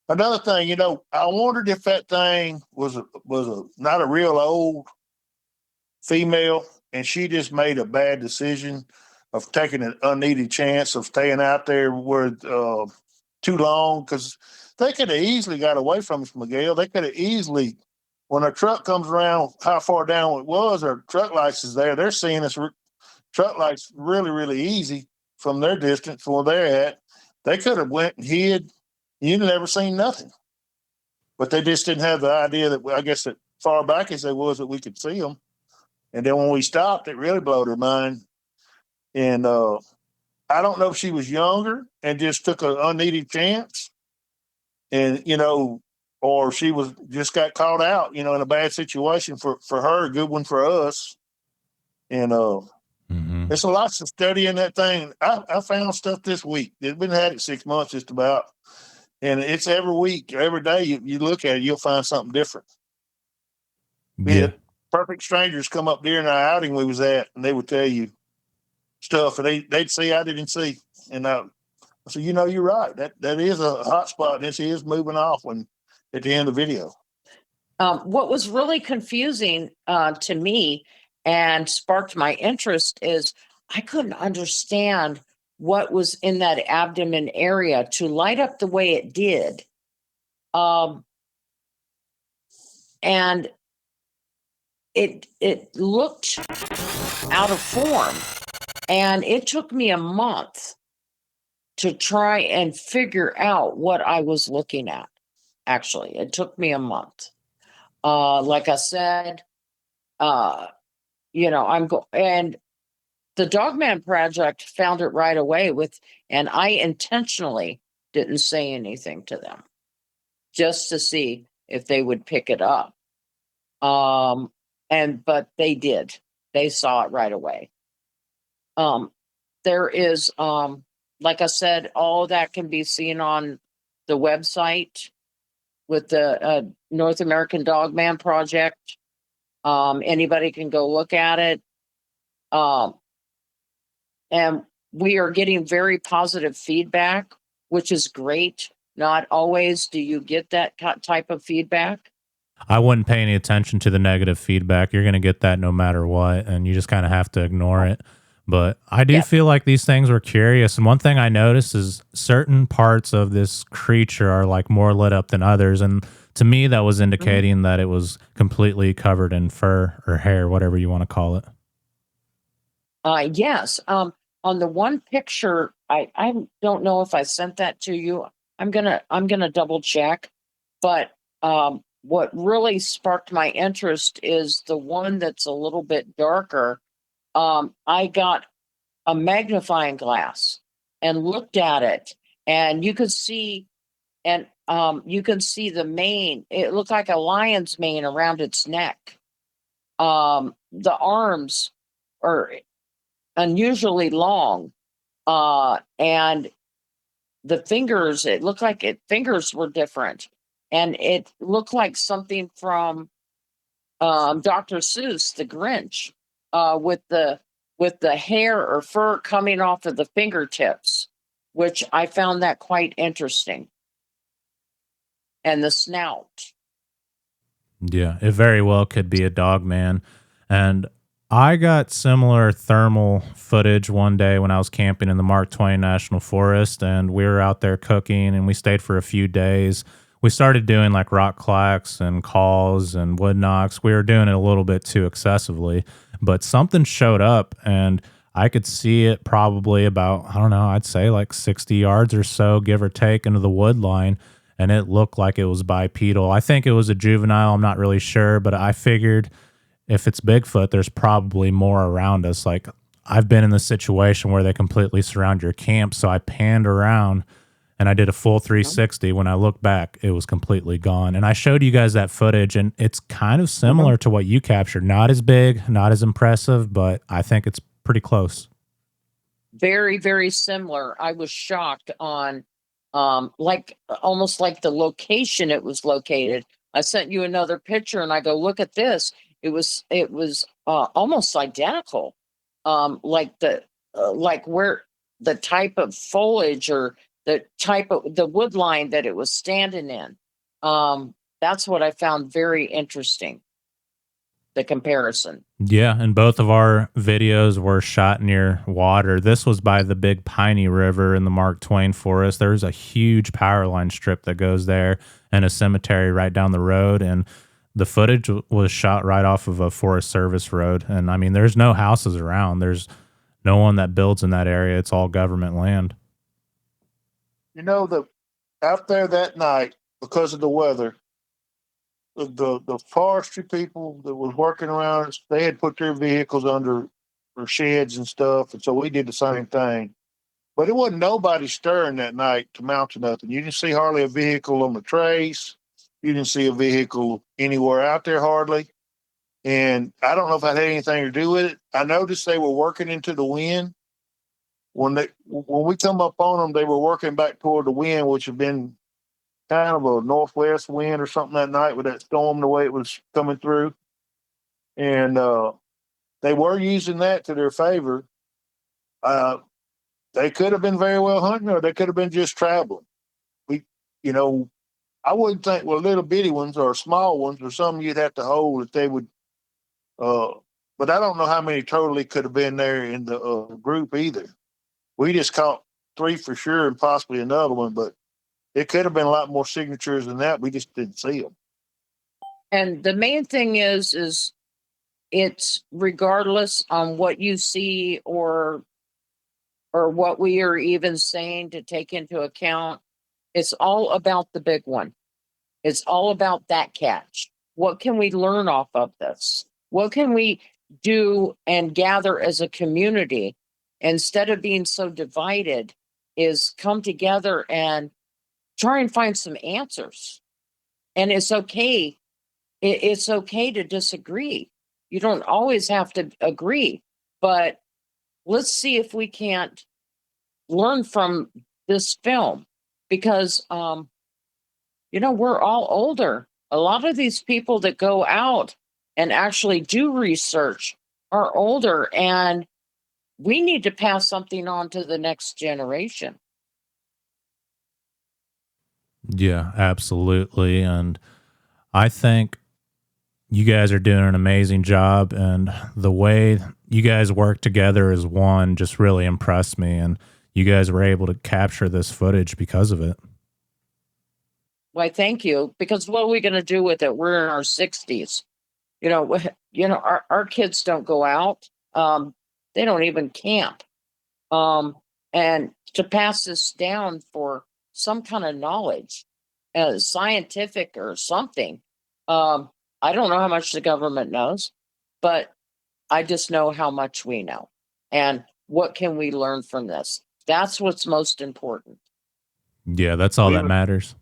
Another thing, I wondered if that thing was not a real old female, and she just made a bad decision of taking an unneeded chance of staying out there where too long, because they could have easily got away from us, Miguel. They could have easily, when a truck comes around, how far down it was, or truck lights is there, they're seeing us truck lights really, really easy from their distance, from where they're at. They could have went and hid. You'd never seen nothing. But they just didn't have the idea that, I guess, that far back as they was, that we could see them. And then when we stopped, it really blew her mind. And I don't know if she was younger and just took an unneeded chance, and or she was just got caught out, in a bad situation for her, a good one for us. And there's a lot of study in that thing. I found stuff this week. It's been had it 6 months just about, and it's every week, every day you look at it, you'll find something different. Yeah. Perfect strangers come up during our outing we was at, and they would tell you stuff, and they'd see I didn't see. And so you're right. That is a hot spot, and this is moving off when at the end of the video. What was really confusing to me and sparked my interest is I couldn't understand what was in that abdomen area to light up the way it did. And it looked out of form. And it took me a month to try and figure out what I was looking at. Actually, it took me a month. Like I said, and the Dogman Project found it right away and I intentionally didn't say anything to them just to see if they would pick it up. But they did. They saw it right away. There is, like I said, all of that can be seen on the website with the North American Dogman Project. Anybody can go look at it. And we are getting very positive feedback, which is great. Not always do you get that type of feedback. I wouldn't pay any attention to the negative feedback. You're going to get that no matter what, and you just kind of have to ignore it. But I do Yeah. feel like these things were curious. And one thing I noticed is certain parts of this creature are like more lit up than others. And to me, that was Mhm. indicating that it was completely covered in fur or hair, whatever you want to call it. Yes. On the one picture, I don't know if I sent that to you. I'm gonna double check. But what really sparked my interest is the one that's a little bit darker. I got a magnifying glass and looked at it, and you can see the mane. It looked like a lion's mane around its neck. The arms are unusually long, and the fingers. It looked like fingers were different, and it looked like something from Dr. Seuss, The Grinch, with the hair or fur coming off of the fingertips, which I found that quite interesting, and the snout. Yeah, it very well could be a dog man. And I got similar thermal footage one day when I was camping in the Mark Twain National Forest, and we were out there cooking and we stayed for a few days. We started doing like rock clacks and calls and wood knocks. We were doing it a little bit too excessively, but something showed up and I could see it probably about, I don't know, I'd say like 60 yards or so, give or take, into the wood line, and it looked like it was bipedal. I think it was a juvenile. I'm not really sure, but I figured if it's Bigfoot, there's probably more around us. Like I've been in the situation where they completely surround your camp. So I panned around and I did a full 360. When I looked back, it was completely gone. And I showed you guys that footage, and it's kind of Mhm. similar to what you captured. Not as big, not as impressive, but I think it's pretty close. Very, very similar. I was shocked on, like almost like the location it was located. I sent you another picture, and I go, look at this. It was almost identical. Like like where the type of foliage or the type of the wood line that it was standing in. That's what I found very interesting. The comparison. Yeah, and both of our videos were shot near water. This was by the Big Piney River in the Mark Twain Forest. There's a huge power line strip that goes there and a cemetery right down the road. And the footage was shot right off of a Forest Service road. And I mean, there's no houses around. There's no one that builds in that area. It's all government land. You know, the out there that night, because of the weather, the forestry people that was working around us, they had put their vehicles under their sheds and stuff, and so we did the same thing. But it wasn't nobody stirring that night to mount to nothing. You didn't see hardly a vehicle on the trace. You didn't see a vehicle anywhere out there hardly. And I don't know if that had anything to do with it. I noticed they were working into the wind. When we come up on them, they were working back toward the wind, which had been kind of a northwest wind or something that night with that storm the way it was coming through. And they were using that to their favor. Uh, they could have been very well hunting, or they could have been just traveling. We, you know, I wouldn't think well, little bitty ones or small ones or some you'd have to hold if they would. Uh, but I don't know how many totally could have been there in the group either. We just caught three for sure and possibly another one, but it could have been a lot more signatures than that. We just didn't see them. And the main thing is it's regardless on what you see or what we are even saying to take into account. It's all about the big one. It's all about that catch. What can we learn off of this? What can we do and gather as a community instead of being so divided? Is come together and try and find some answers. And it's okay. It's okay to disagree. You don't always have to agree, but let's see if we can't learn from this film because we're all older. A lot of these people that go out and actually do research are older, and we need to pass something on to the next generation. Yeah, absolutely. And I think you guys are doing an amazing job. And the way you guys work together as one just really impressed me, and you guys were able to capture this footage because of it. Why, thank you. Because what are we going to do with it? We're in our 60s. Our kids don't go out. They don't even camp. And to pass this down for some kind of knowledge, scientific or something. I don't know how much the government knows, but I just know how much we know. And what can we learn from this? That's what's most important. Yeah, that's all that matters.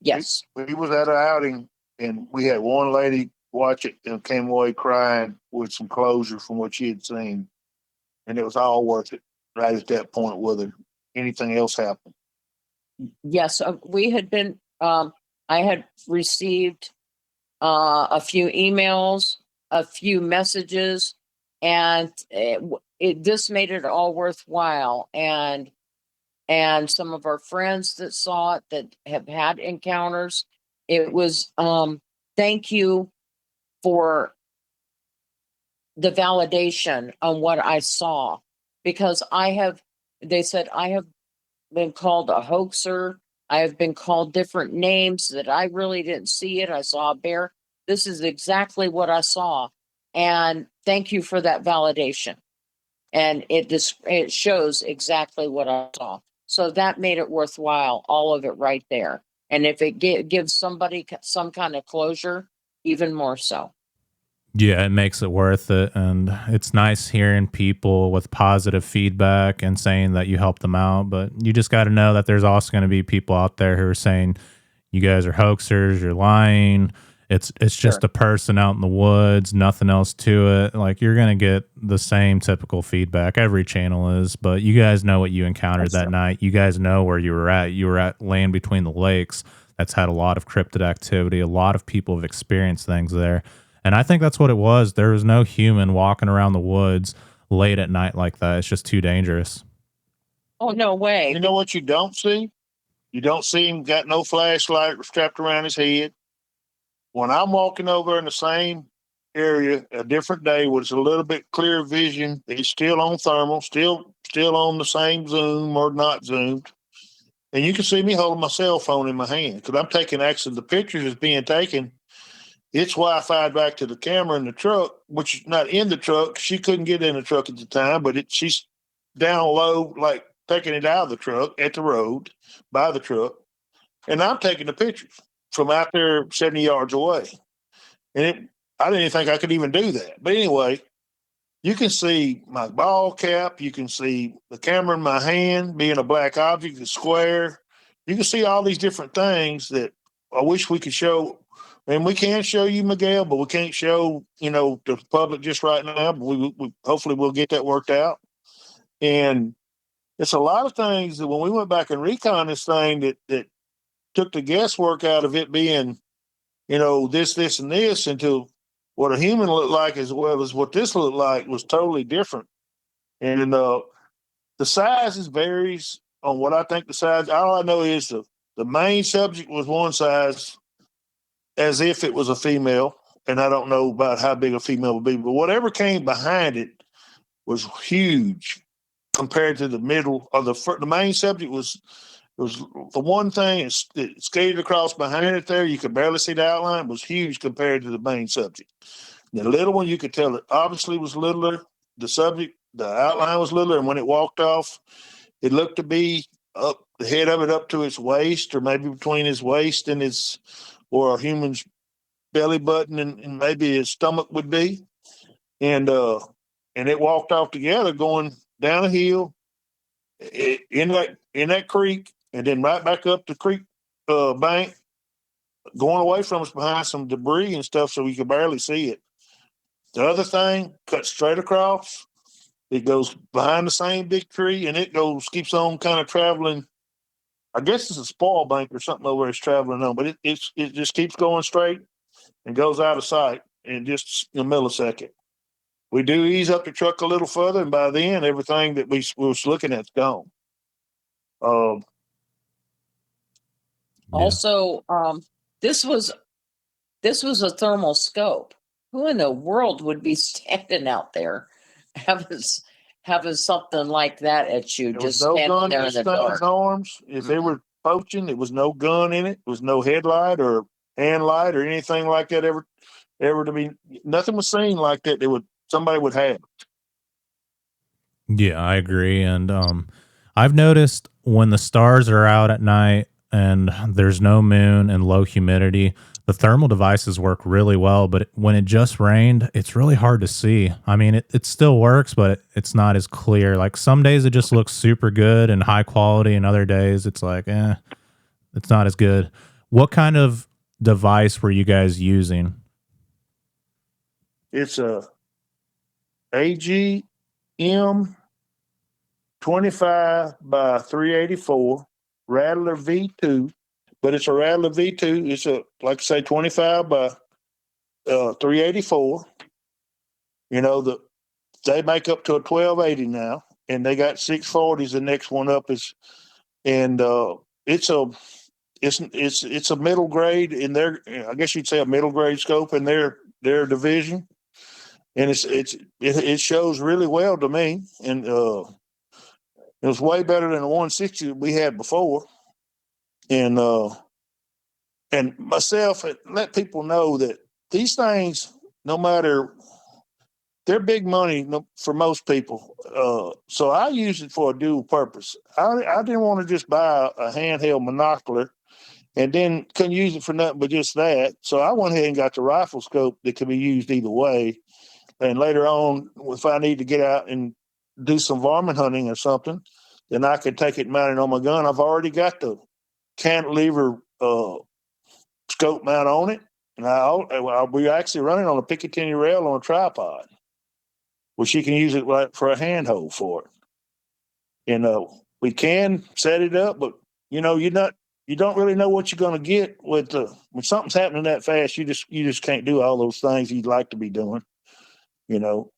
Yes. We was at an outing, and we had one lady watch it and came away crying with some closure from what she had seen. And it was all worth it right at that point, whether anything else happened. Yes, we had been, I had received a few emails, a few messages, and it just made it all worthwhile. And some of our friends that saw it that have had encounters, it was thank you for the validation on what I saw, because they said I have been called a hoaxer. I have been called different names that I really didn't see it. I saw a bear. This is exactly what I saw. And thank you for that validation. And it shows exactly what I saw. So that made it worthwhile, all of it right there. And if it gives somebody some kind of closure, even more so. Yeah, it makes it worth it. And it's nice hearing people with positive feedback and saying that you helped them out. But you just got to know that there's also going to be people out there who are saying, you guys are hoaxers, you're lying. It's just a person out in the woods, nothing else to it. Like, you're going to get the same typical feedback. Every channel is, but you guys know what you encountered that night. You guys know where you were at. You were at Land Between the Lakes. That's had a lot of cryptid activity. A lot of people have experienced things there. And I think that's what it was. There was no human walking around the woods late at night like that. It's just too dangerous. Oh, no way. You know what you don't see? You don't see him got no flashlight strapped around his head. When I'm walking over in the same area a different day with a little bit clearer vision, he's still on thermal, still on the same zoom or not zoomed. And you can see me holding my cell phone in my hand because I'm taking actually the pictures is being taken. It's Wi-Fi back to the camera in the truck, which is not in the truck. She couldn't get in the truck at the time, but she's down low, like taking it out of the truck at the road by the truck. And I'm taking the pictures from out there 70 yards away. And I didn't even think I could even do that. But anyway, you can see my ball cap. You can see the camera in my hand being a black object, the square. You can see all these different things that I wish we could show. And we can show you, Miguel, but we can't show, the public just right now. But we hopefully we'll get that worked out. And it's a lot of things that when we went back and recon this thing that took the guesswork out of it being, this, and this into what a human looked like as well as what this looked like was totally different. And the sizes varies on what I think the size. All I know is the main subject was one size as if it was a female. And I don't know about how big a female would be, but whatever came behind it was huge compared to the middle of the main subject was the one thing it skated across behind it there. You could barely see the outline. It was huge compared to the main subject. The little one, you could tell it obviously was littler. The outline was littler. And when it walked off, it looked to be up the head of it up to its waist, or maybe between his waist and or a human's belly button and maybe his stomach would be. And it walked off together going down a hill in that creek, and then right back up the creek bank, going away from us behind some debris and stuff, so we could barely see it. The other thing cut straight across. It goes behind the same big tree, and it keeps on kind of traveling. I guess it's a spoil bank or something over it's traveling on, but it just keeps going straight and goes out of sight in just a millisecond. We do ease up the truck a little further, and by then, everything that we was looking at's gone. Also, this was a thermal scope. Who in the world would be standing out there having something like that at you, There was just no standing gun there in in this the thing's dark. arms. If they were poaching, there was no gun in it. There was no headlight or hand light or anything like that ever to be. Nothing was seen like that. Somebody would have. Yeah, I agree. And I've noticed when the stars are out at night and there's no moon and low humidity, the thermal devices work really well. But when it just rained, it's really hard to see. I mean, it still works, but it's not as clear. Like some days it just looks super good and high quality, and other days it's like, it's not as good. What kind of device were you guys using? It's a AGM 25 by 384 Rattler V2, but it's a Rattler V2. It's like I say, 25 by 384. You know, they make up to a 1280 now, and they got 640s. The next one up is, and it's a middle grade in their, I guess you'd say a middle grade scope in their division, and it shows really well to me, and it was way better than the 160 we had before, and myself let people know that these things, no matter, they're big money for most people. So I use it for a dual purpose. I didn't want to just buy a handheld monocular and then couldn't use it for nothing but just that. So I went ahead and got the rifle scope that can be used either way. And later on, if I need to get out and do some varmint hunting or something, then I could take it mounted on my gun. I've already got the cantilever scope mount on it, and I'll be actually running on a Picatinny rail on a tripod, where she can use it like for a handhold for it. We can set it up, but you don't really know what you're going to get with when something's happening that fast. You just can't do all those things you'd like to be doing. You know,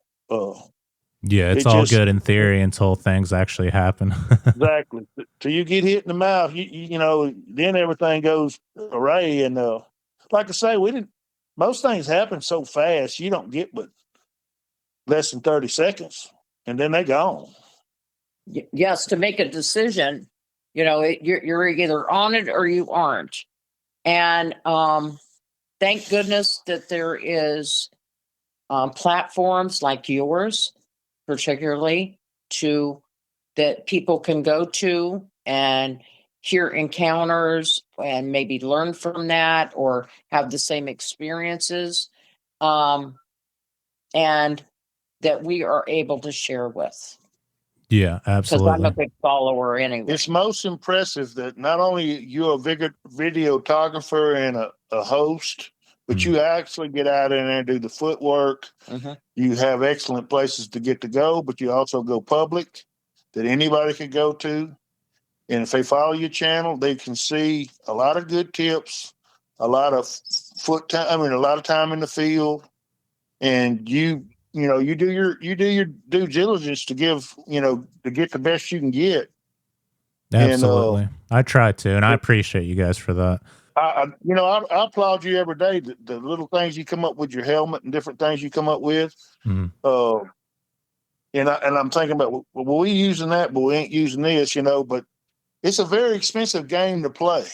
Yeah, it's it all just good in theory until things actually happen. exactly till you get hit in the mouth. Then everything goes array. And like I say, we didn't. Most things happen so fast you don't get but less than 30 seconds, and then they gone. Yes, to make a decision, you're either on it or you aren't. And thank goodness that there is platforms like yours, particularly that people can go to and hear encounters and maybe learn from that or have the same experiences, and that we are able to share with. Yeah, Because I'm a absolutely. big follower anyway. It's most impressive that not only you're a videographer and a host, but you actually get out in there and do the footwork. Mhm. You have excellent places to get to go, but you also go public that anybody can go to. And if they follow your channel, they can see a lot of good tips, a lot of a lot of time in the field. And you do your due diligence to get the best you can get. And Absolutely. I try to, and I appreciate you guys for that. I applaud you every day. The little things you come up with, your helmet and different things you come up with. Mhm. And I'm thinking about, well, we using that, but we ain't using this, But it's a very expensive game to play.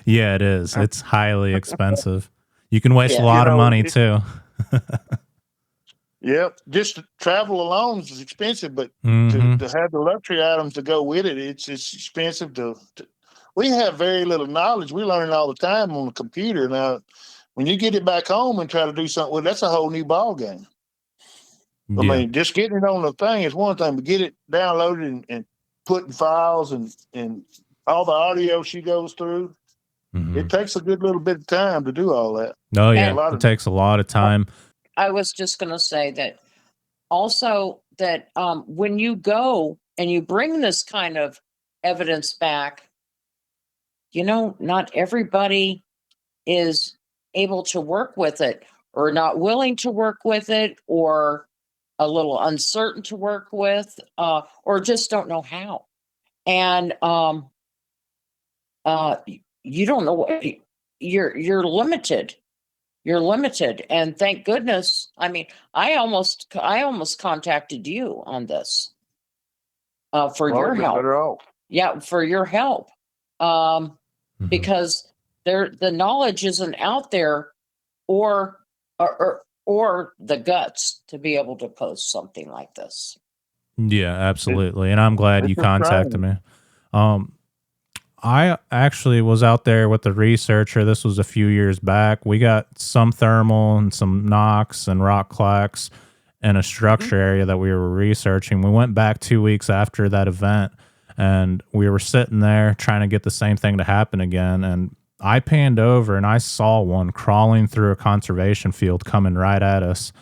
Yeah, it is. It's highly expensive. You can waste a Yeah. lot of money too. Yep. Just to travel alone is expensive, but Hmm. to have the luxury items to go with it, it's expensive we have very little knowledge. We learn all the time on the computer. Now, when you get it back home and try to do something with it, that's a whole new ball game. I Yeah. mean, just getting it on the thing is one thing, but get it downloaded and putting files and all the audio she goes through. Hmm. It takes a good little bit of time to do all that. Oh A yeah, And lot it of takes a lot of time. I was just going to say that also that when you go and you bring this kind of evidence back, not everybody is able to work with it or not willing to work with it or a little uncertain to work with, or just don't know how. And you don't know what you're limited. you're limited. And thank goodness. I mean, I almost contacted you on this for your help. Better off. Yeah, for your help. Because the knowledge isn't out there, or the guts to be able to post something like this. Yeah, absolutely. And I'm glad you It's contacted frustrating. me. I actually was out there with the researcher. This was a few years back. We got some thermal and some knocks and rock clacks in a structure area that we were researching. We went back 2 weeks after that event, and we were sitting there trying to get the same thing to happen again. And I panned over and I saw one crawling through a conservation field coming right at us.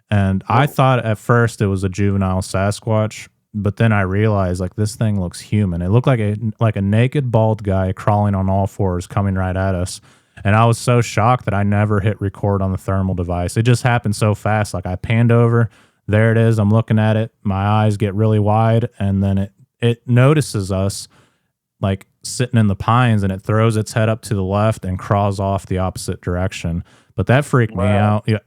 And I thought at first it was a juvenile Sasquatch, but then I realized like this thing looks human. It looked like a naked bald guy crawling on all fours coming right at us. And I was so shocked that I never hit record on the thermal device. It just happened so fast. Like I panned over, there it is. I'm looking at it. My eyes get really wide, and then it notices us like sitting in the pines, and it throws its head up to the left and crawls off the opposite direction. But that freaked me out. Yeah,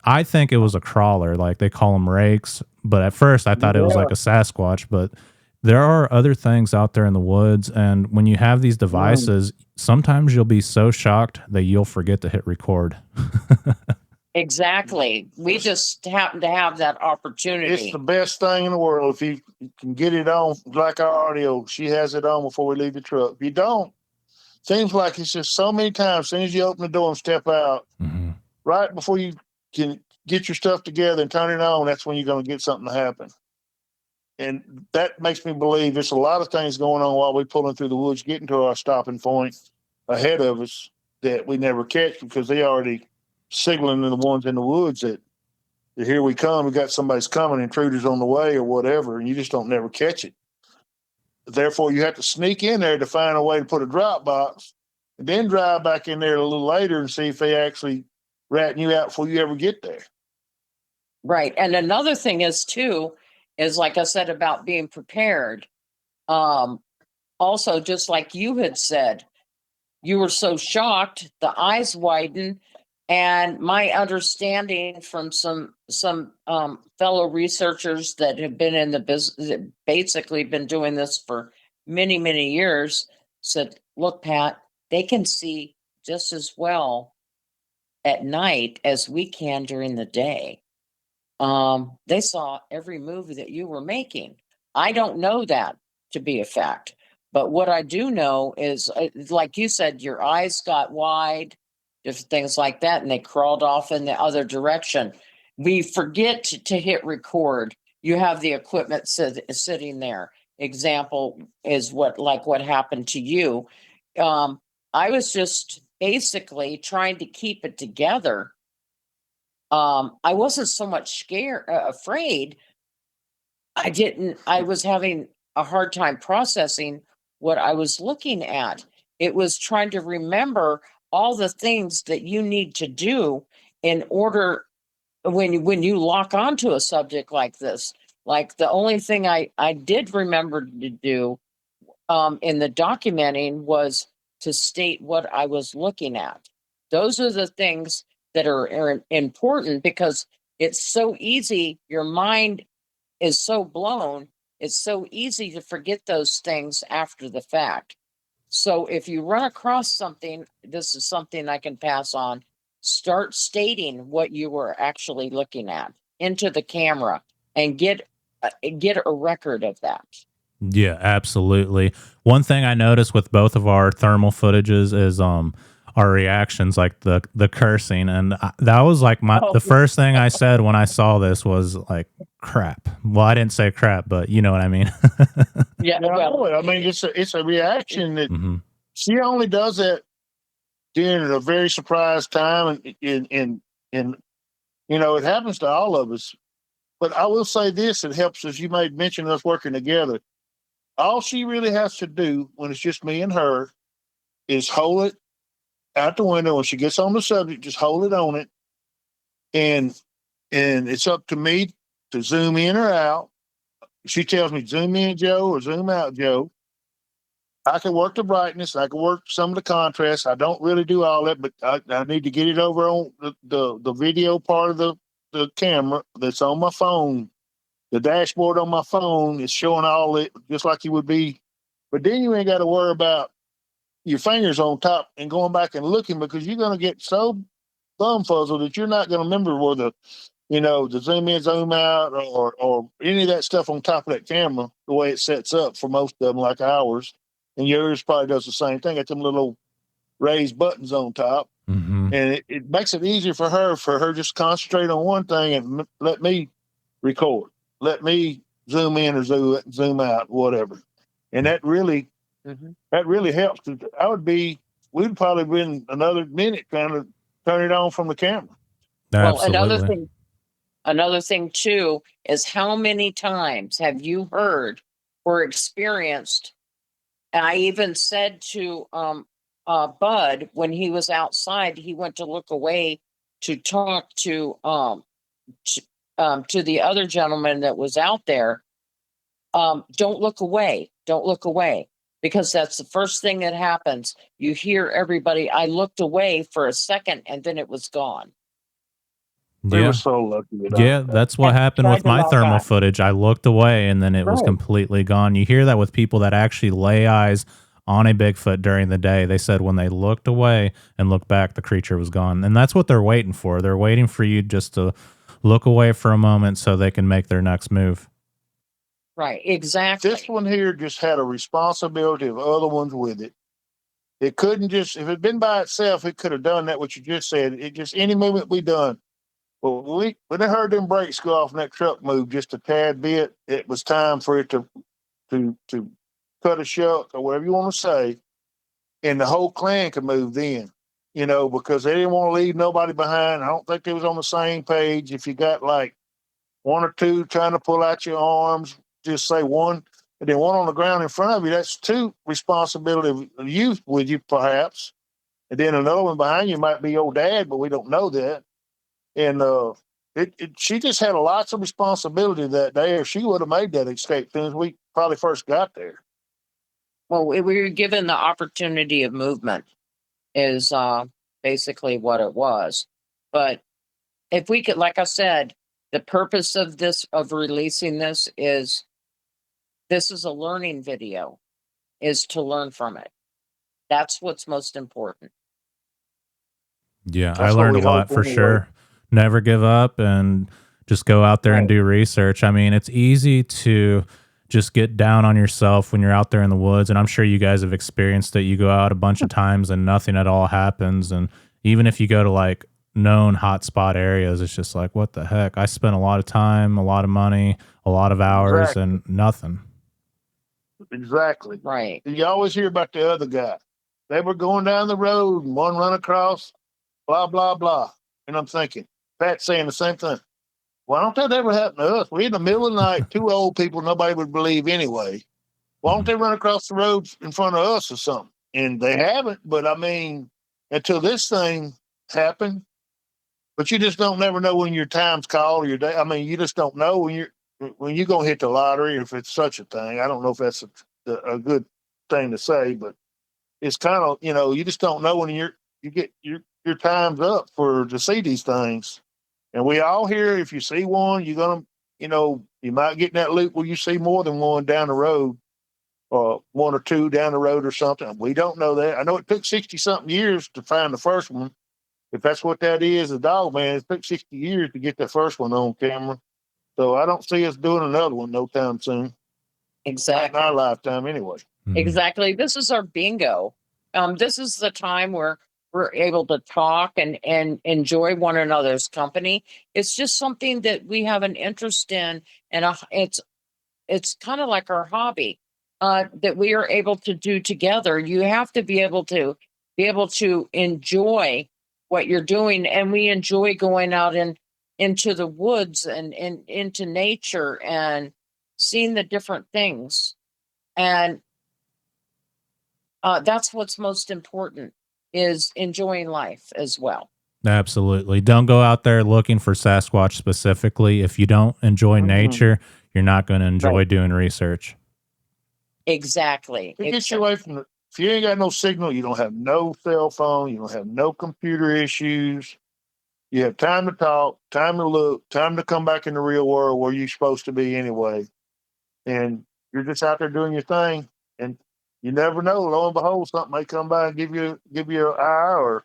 I think it was a crawler, like they call them rakes. But at first I thought it was like a Sasquatch. But there are other things out there in the woods, and when you have these devices, sometimes you'll be so shocked that you'll forget to hit record. Exactly. We just happen to have that opportunity. It's the best thing in the world if you can get it on, like our audio. She has it on before we leave the truck. If you don't, seems like it's just so many times. As soon as you open the door and step out, right before you can get your stuff together and turn it on, that's when you're going to get something to happen. And that makes me believe there's a lot of things going on while we're pulling through the woods, getting to our stopping point ahead of us that we never catch because they already signaling to the ones in the woods that here we come, we got somebody's coming, intruders on the way or whatever, and you just don't never catch it. Therefore, you have to sneak in there to find a way to put a drop box and then drive back in there a little later and see if they actually ratting you out before you ever get there. Right. And another thing is too, is like I said about being prepared. Also, just like you had said, you were so shocked, the eyes widened. And my understanding from some fellow researchers that have been in the business, basically been doing this for many, many years, said, look, Pat, they can see just as well at night as we can during the day. They saw every move that you were making. I don't know that to be a fact, but what I do know is, like you said, your eyes got wide, different things like that, and they crawled off in the other direction. We forget to hit record. You have the equipment sitting there. Example is what happened to you. I was just basically trying to keep it together. I wasn't so much afraid. I was having a hard time processing what I was looking at. It was trying to remember all the things that you need to do in order when you lock onto a subject like this. Like the only thing I did remember to do in the documenting was to state what I was looking at. Those are the things that are important because it's so easy. Your mind is so blown. It's so easy to forget those things after the fact. So if you run across something, this is something I can pass on. Start stating what you were actually looking at into the camera and get a record of that. Yeah, absolutely. One thing I noticed with both of our thermal footages is our reactions, like the cursing, and that was like the first thing I said when I saw this was like crap. Well, I didn't say crap, but you know what I mean. Yeah, well, I mean it's a reaction that she only does that during a very surprised time, and you know it happens to all of us. But I will say this: it helps, as you made mention of us working together. All she really has to do when it's just me and her is hold it out the window. When she gets on the subject, just hold it on it. And it's up to me to zoom in or out. She tells me, zoom in, Joe, or zoom out, Joe. I can work the brightness. I can work some of the contrast. I don't really do all that, but I need to get it over on the video part of the camera that's on my phone. The dashboard on my phone is showing all it just like you would be. But then you ain't got to worry about your fingers on top and going back and looking, because you're going to get so thumb fuzzled that you're not going to remember where the zoom in, zoom out, or any of that stuff on top of that camera, the way it sets up for most of them, like ours. And yours probably does the same thing. It's them little raised buttons on top. Mm-hmm. And it makes it easier for her just concentrate on one thing and let me record. Let me zoom in or zoom out, whatever. And that really helps. We'd probably been another minute trying to turn it on from the camera. Absolutely. Well, another thing too is how many times have you heard or experienced? And I even said to Bud when he was outside, he went to look away to talk to the other gentleman that was out there. Don't look away. Don't look away. Because that's the first thing that happens. You hear everybody. I looked away for a second and then it was gone. We Yeah. were so lucky with Yeah, that. that's what happened with my thermal footage. I looked away and then it was Right. completely gone. You hear that with people that actually lay eyes on a Bigfoot during the day. They said when they looked away and looked back, the creature was gone. And that's what they're waiting for. They're waiting for you just to look away for a moment so they can make their next move. Right, exactly. This one here just had a responsibility of other ones with it. It couldn't just, if it had been by itself, it could have done that, what you just said. It just, any movement we done. Well, when they heard them brakes go off and that truck move just a tad bit, it was time for it to cut a shuck or whatever you want to say. And the whole clan could move then, because they didn't want to leave nobody behind. I don't think they was on the same page. If you got like one or two trying to pull out your arms, just say one, and then one on the ground in front of you, that's two responsibility of you with you, perhaps. And then another one behind you might be your dad, but we don't know that. And she just had lots of responsibility that day, or she would have made that escape as soon as we probably first got there. Well, we were given the opportunity of movement is basically what it was. But if we could, like I said, the purpose of releasing this is a learning video, is to learn from it. That's what's most important. Yeah, I learned a lot for sure. Never give up and just go out there and do research. I mean, it's easy to just get down on yourself when you're out there in the woods. And I'm sure you guys have experienced it. You go out a bunch of times and nothing at all happens. And even if you go to like known hotspot areas, it's just like, what the heck? I spent a lot of time, a lot of money, a lot of hours, and nothing. Exactly. Right. You always hear about the other guy. They were going down the road and one run across, blah, blah, blah. And I'm thinking, Pat's saying the same thing. Why don't that ever happen to us? We're in the middle of the night, two old people nobody would believe anyway. Why don't they run across the road in front of us or something? And they haven't, but I mean, until this thing happened, but you just don't never know when your time's called or your day. I mean, you just don't know when you're going to hit the lottery, if it's such a thing. I don't know if that's a good thing to say, but it's kind of, you just don't know when you get your time's up to see these things. And we all hear, if you see one, you're going to, you might get in that loop where you see more than one down the road, or one or two down the road or something. We don't know that. I know it took 60-something years to find the first one. If that's what that is, a Dogman, it took 60 years to get the first one on camera. So I don't see us doing another one no time soon. Exactly. Not in our lifetime anyway. Mm-hmm. Exactly. This is our bingo. This is the time where we're able to talk and enjoy one another's company. It's just something that we have an interest in, and it's kind of like our hobby that we are able to do together. You have to be able to enjoy what you're doing, and we enjoy going out into the woods and into nature and seeing the different things, and that's what's most important, is enjoying life as well. Absolutely. Don't go out there looking for Sasquatch specifically. If you don't enjoy nature, you're not going to enjoy doing research. Exactly. It gets you away from the. If you ain't got no signal, you don't have no cell phone, you don't have no computer issues. You have time to talk, time to look, time to come back in the real world where you're supposed to be anyway. And you're just out there doing your thing. And you never know. Lo and behold, something may come by and give you an eye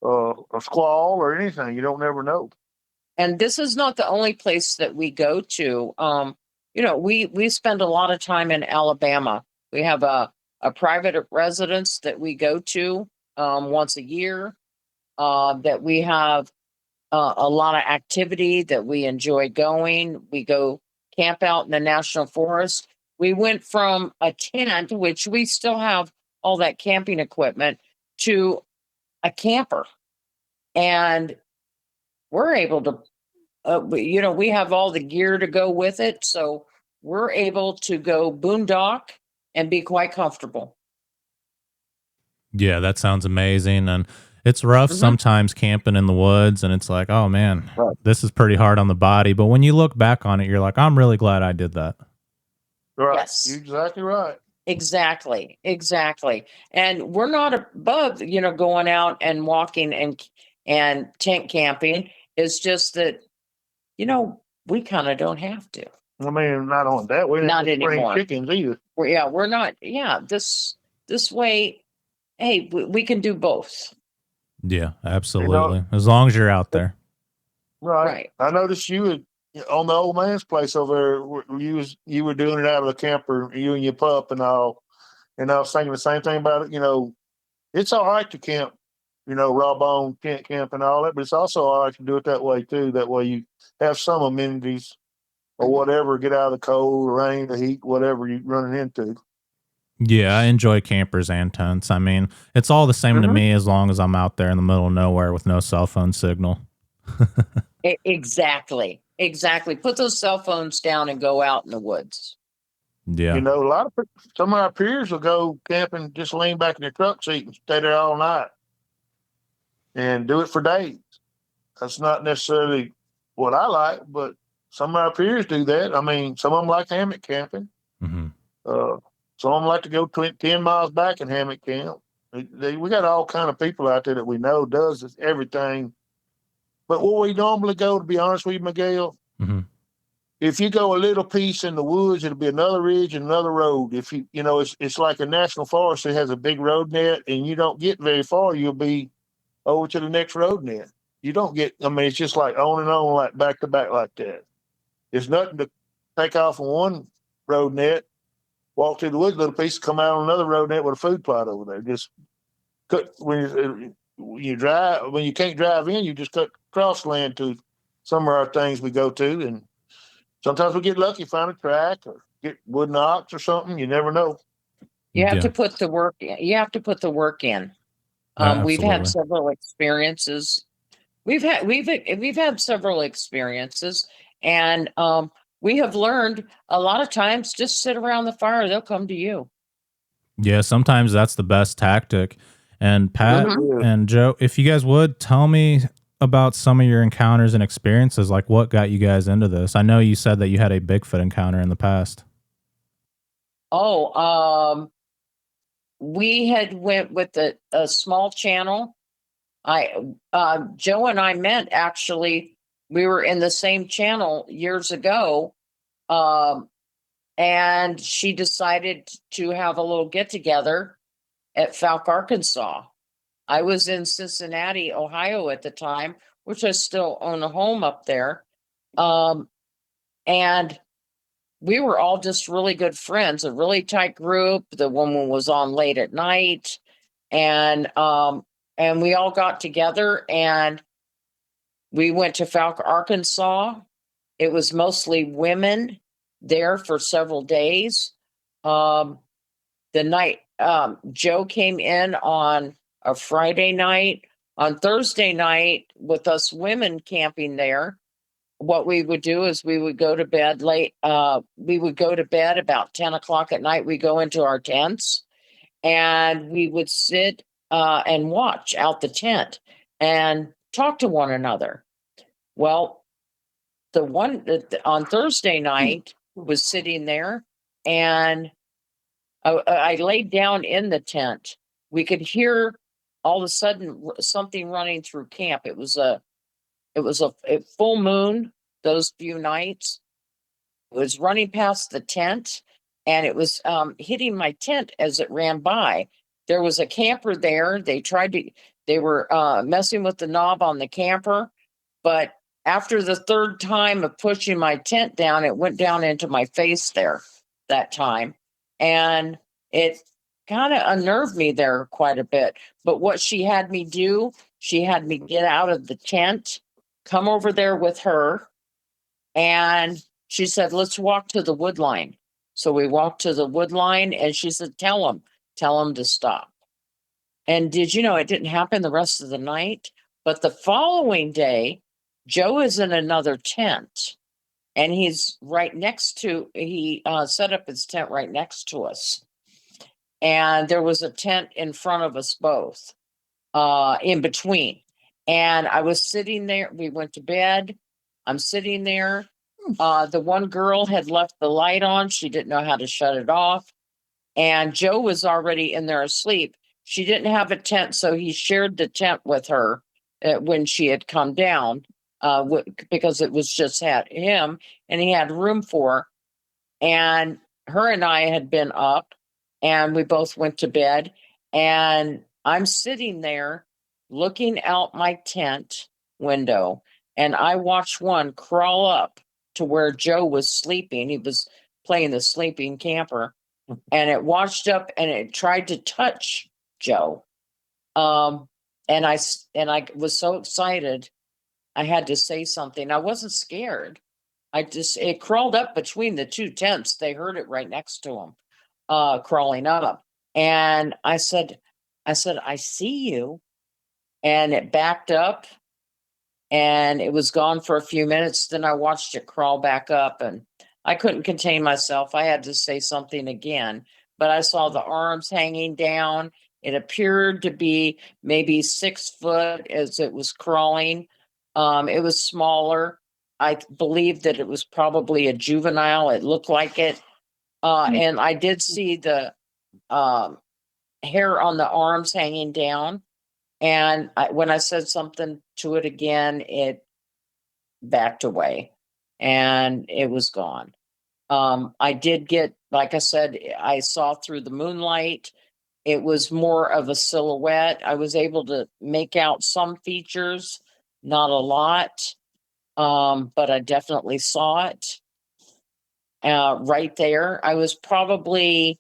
or a squall or anything. You don't never know. And this is not the only place that we go to. We spend a lot of time in Alabama. We have a private residence that we go to once a year. That we have a lot of activity that we enjoy going. We go camp out in the national forest. We went from a tent, which we still have all that camping equipment, to a camper. And we're able to, we have all the gear to go with it. So we're able to go boondock and be quite comfortable. Yeah, that sounds amazing. And it's rough sometimes camping in the woods, and it's like, oh man, Right. this is pretty hard on the body. But when you look back on it, you're like, I'm really glad I did that. Right. Yes. You're exactly right. Exactly. And we're not above, going out and walking and tent camping. It's just that, we kind of don't have to. I mean, not on that. We Not didn't bring anymore. chickens either. We're not. Yeah, this way, hey, we can do both. Yeah, absolutely. As long as you're out there. Right. I noticed you had on the old man's place over there. You were doing it out of the camper, you and your pup and all. And I was thinking the same thing about it. It's all right to camp, raw bone tent camp and all that, but it's also all right to do it that way too. That way you have some amenities or whatever. Get out of the cold, the rain, the heat, whatever you're running into. Yeah, I enjoy campers and tents. I mean, it's all the same to me as long as I'm out there in the middle of nowhere with no cell phone signal. Exactly. Put those cell phones down and go out in the woods. Yeah. Some of our peers will go camping, just lean back in their truck seat and stay there all night and do it for days. That's not necessarily what I like, but some of our peers do that. I mean, some of them like hammock camping. Some of them like to go 10 miles back and hammock camp. We got all kind of people out there that we know does everything. But where we normally go, to be honest with you, Miguel, if you go a little piece in the woods, it'll be another ridge and another road. If it's like a national forest that has a big road net, and you don't get very far, you'll be over to the next road net. You don't get. I mean, it's just like on and on, like back to back like that. There's nothing to take off on one road net, walk through the woods a little piece, come out on another road net with a food plot over there. Just cut when you drive. When you can't drive in, you just cut cross land to some of our things we go to, and sometimes we get lucky, find a track or get wooden ox or something. You never know. You have to put the work in. We've had several experiences. We've had several experiences, and we have learned a lot of times just sit around the fire. They'll come to you. Yeah, sometimes that's the best tactic. And Pat and Joe, if you guys would tell me about some of your encounters and experiences, like what got you guys into this. I know you said that you had a Bigfoot encounter in the past. We had went with a small channel. Joe and I met, actually. We were in the same channel years ago. And she decided to have a little get together at Falk, Arkansas. I was in Cincinnati, Ohio at the time, which I still own a home up there. And we were all just really good friends, a really tight group. The woman was on late at night, and we all got together and we went to Falk, Arkansas. It was mostly women there for several days. The night Joe came in on a Friday night. On Thursday night, with us women camping there, what we would do is we would go to bed late. We would go to bed about 10 o'clock at night. We go into our tents and we would sit and watch out the tent and talk to one another. Well, the one on Thursday night was sitting there, and I laid down in the tent. We could hear all of a sudden something running through camp. It was a full moon those few nights. It was running past the tent, and it was hitting my tent as it ran by. There was a camper there. They were messing with the knob on the camper, but after the third time of pushing my tent down, it went down into my face there that time. And it kind of unnerved me there quite a bit. But what she had me do, she had me get out of the tent, come over there with her, and she said, let's walk to the wood line. So we walked to the wood line, and she said, tell them to stop. And did you know it didn't happen the rest of the night? But the following day, Joe is in another tent, and he's right next to, he set up his tent right next to us. And there was a tent in front of us both, in between. And I was sitting there. We went to bed. I'm sitting there. The one girl had left the light on. She didn't know how to shut it off. And Joe was already in there asleep. She didn't have a tent, so he shared the tent with her when she had come down, because it was just had him, and he had room for her. And her and I had been up, and we both went to bed. And I'm sitting there looking out my tent window, and I watched one crawl up to where Joe was sleeping. He was playing the sleeping camper, and it watched up and it tried to touch Joe. And I was so excited, I had to say something. I wasn't scared. It crawled up between the two tents. They heard it right next to him, crawling up. And I said, I see you. And it backed up, and it was gone for a few minutes. Then I watched it crawl back up, and I couldn't contain myself. I had to say something again, but I saw the arms hanging down. It appeared to be maybe 6 foot as it was crawling. It was smaller. I believe that it was probably a juvenile. It looked like it. And I did see the hair on the arms hanging down. And when I said something to it again, it backed away and it was gone. I did get, like I said, I saw through the moonlight. It was more of a silhouette. I was able to make out some features, not a lot, but I definitely saw it right there. I was probably,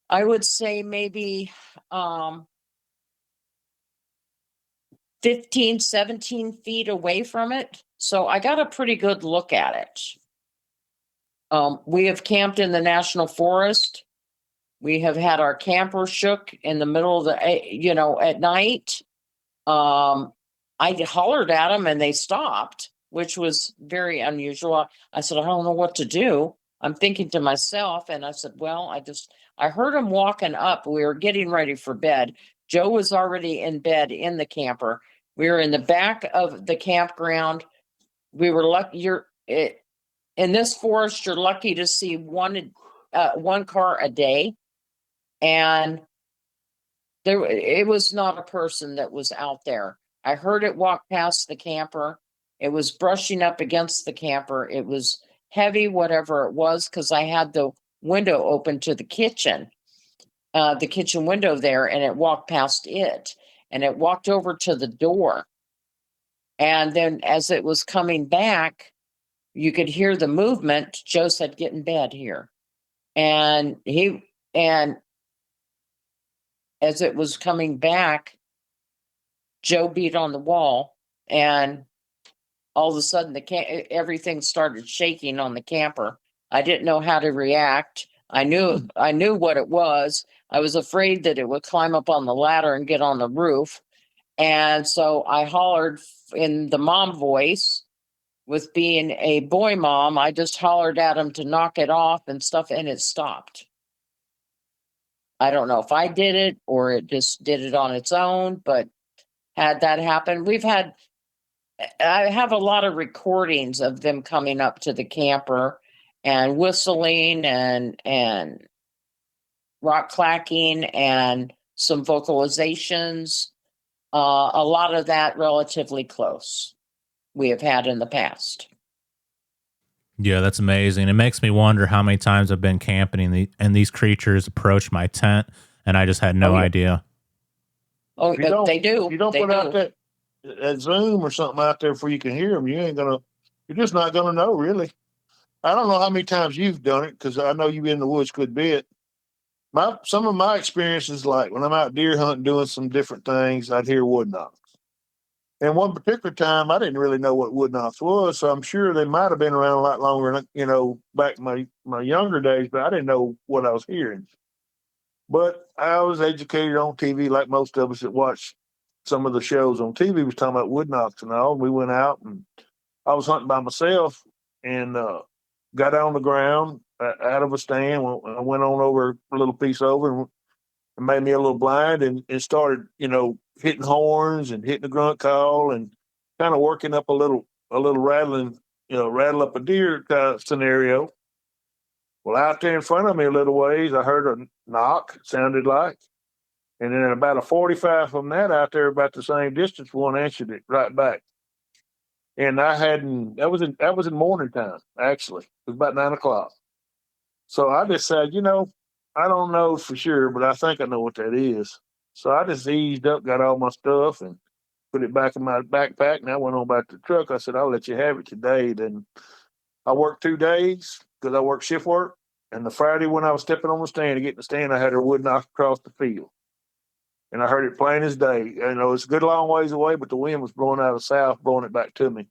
I would say maybe 15, 17 feet away from it. So I got a pretty good look at it. We have camped in the national forest. We have had our camper shook in the middle of the, at night. I hollered at them and they stopped, which was very unusual. I said, I don't know what to do. I'm thinking to myself, and I said, well, I heard them walking up. We were getting ready for bed. Joe was already in bed in the camper. We were in the back of the campground. We were lucky. In this forest, you're lucky to see one car a day. And it was not a person that was out there. I heard it walk past the camper. It was brushing up against the camper. It was heavy, whatever it was, because I had the window open to the kitchen window there, and it walked past it, and it walked over to the door. And then as it was coming back, you could hear the movement. Joe said, get in bed here. And as it was coming back, Joe beat on the wall, and all of a sudden everything started shaking on the camper. I didn't know how to react. I knew what it was. I was afraid that it would climb up on the ladder and get on the roof. And so I hollered in the mom voice. With being a boy mom, I just hollered at him to knock it off and stuff, and it stopped. I don't know if I did it or it just did it on its own, but had that happen, I have a lot of recordings of them coming up to the camper and whistling and rock clacking and some vocalizations. A lot of that relatively close we have had in the past. Yeah, that's amazing. It makes me wonder how many times I've been camping and these creatures approach my tent, and I just had no yeah. idea. Oh, If you don't, they do. if you don't They put out do. that Zoom or something out there where you can hear them, you're just not gonna know really. I don't know how many times you've done it because I know you've been in the woods a good bit. Some of my experiences, like when I'm out deer hunting, doing some different things, I'd hear wood knocks. And one particular time, I didn't really know what wood knocks was, so I'm sure they might have been around a lot longer, back in my younger days, but I didn't know what I was hearing. But I was educated on TV, like most of us that watch some of the shows on TV was talking about wood knocks and all. We went out and I was hunting by myself and got on the ground out of a stand. I went on over a little piece over and made me a little blind and started, hitting horns and hitting the grunt call and kind of working up a little rattling, rattle up a deer kind of scenario. Well, out there in front of me a little ways, I heard a knock, it sounded like. And then about a 45 from that out there, about the same distance, one answered it right back. And I hadn't, that was in morning time, actually. It was about 9 o'clock. So I just said, I don't know for sure, but I think I know what that is. So I just eased up, got all my stuff and put it back in my backpack. And I went on back to the truck. I said, I'll let you have it today. Then I worked 2 days because I worked shift work. And the Friday when I was stepping on the stand to get in the stand, I had a wood knock across the field. And I heard it plain as day. It's a good long ways away, but the wind was blowing out of the south, blowing it back to me.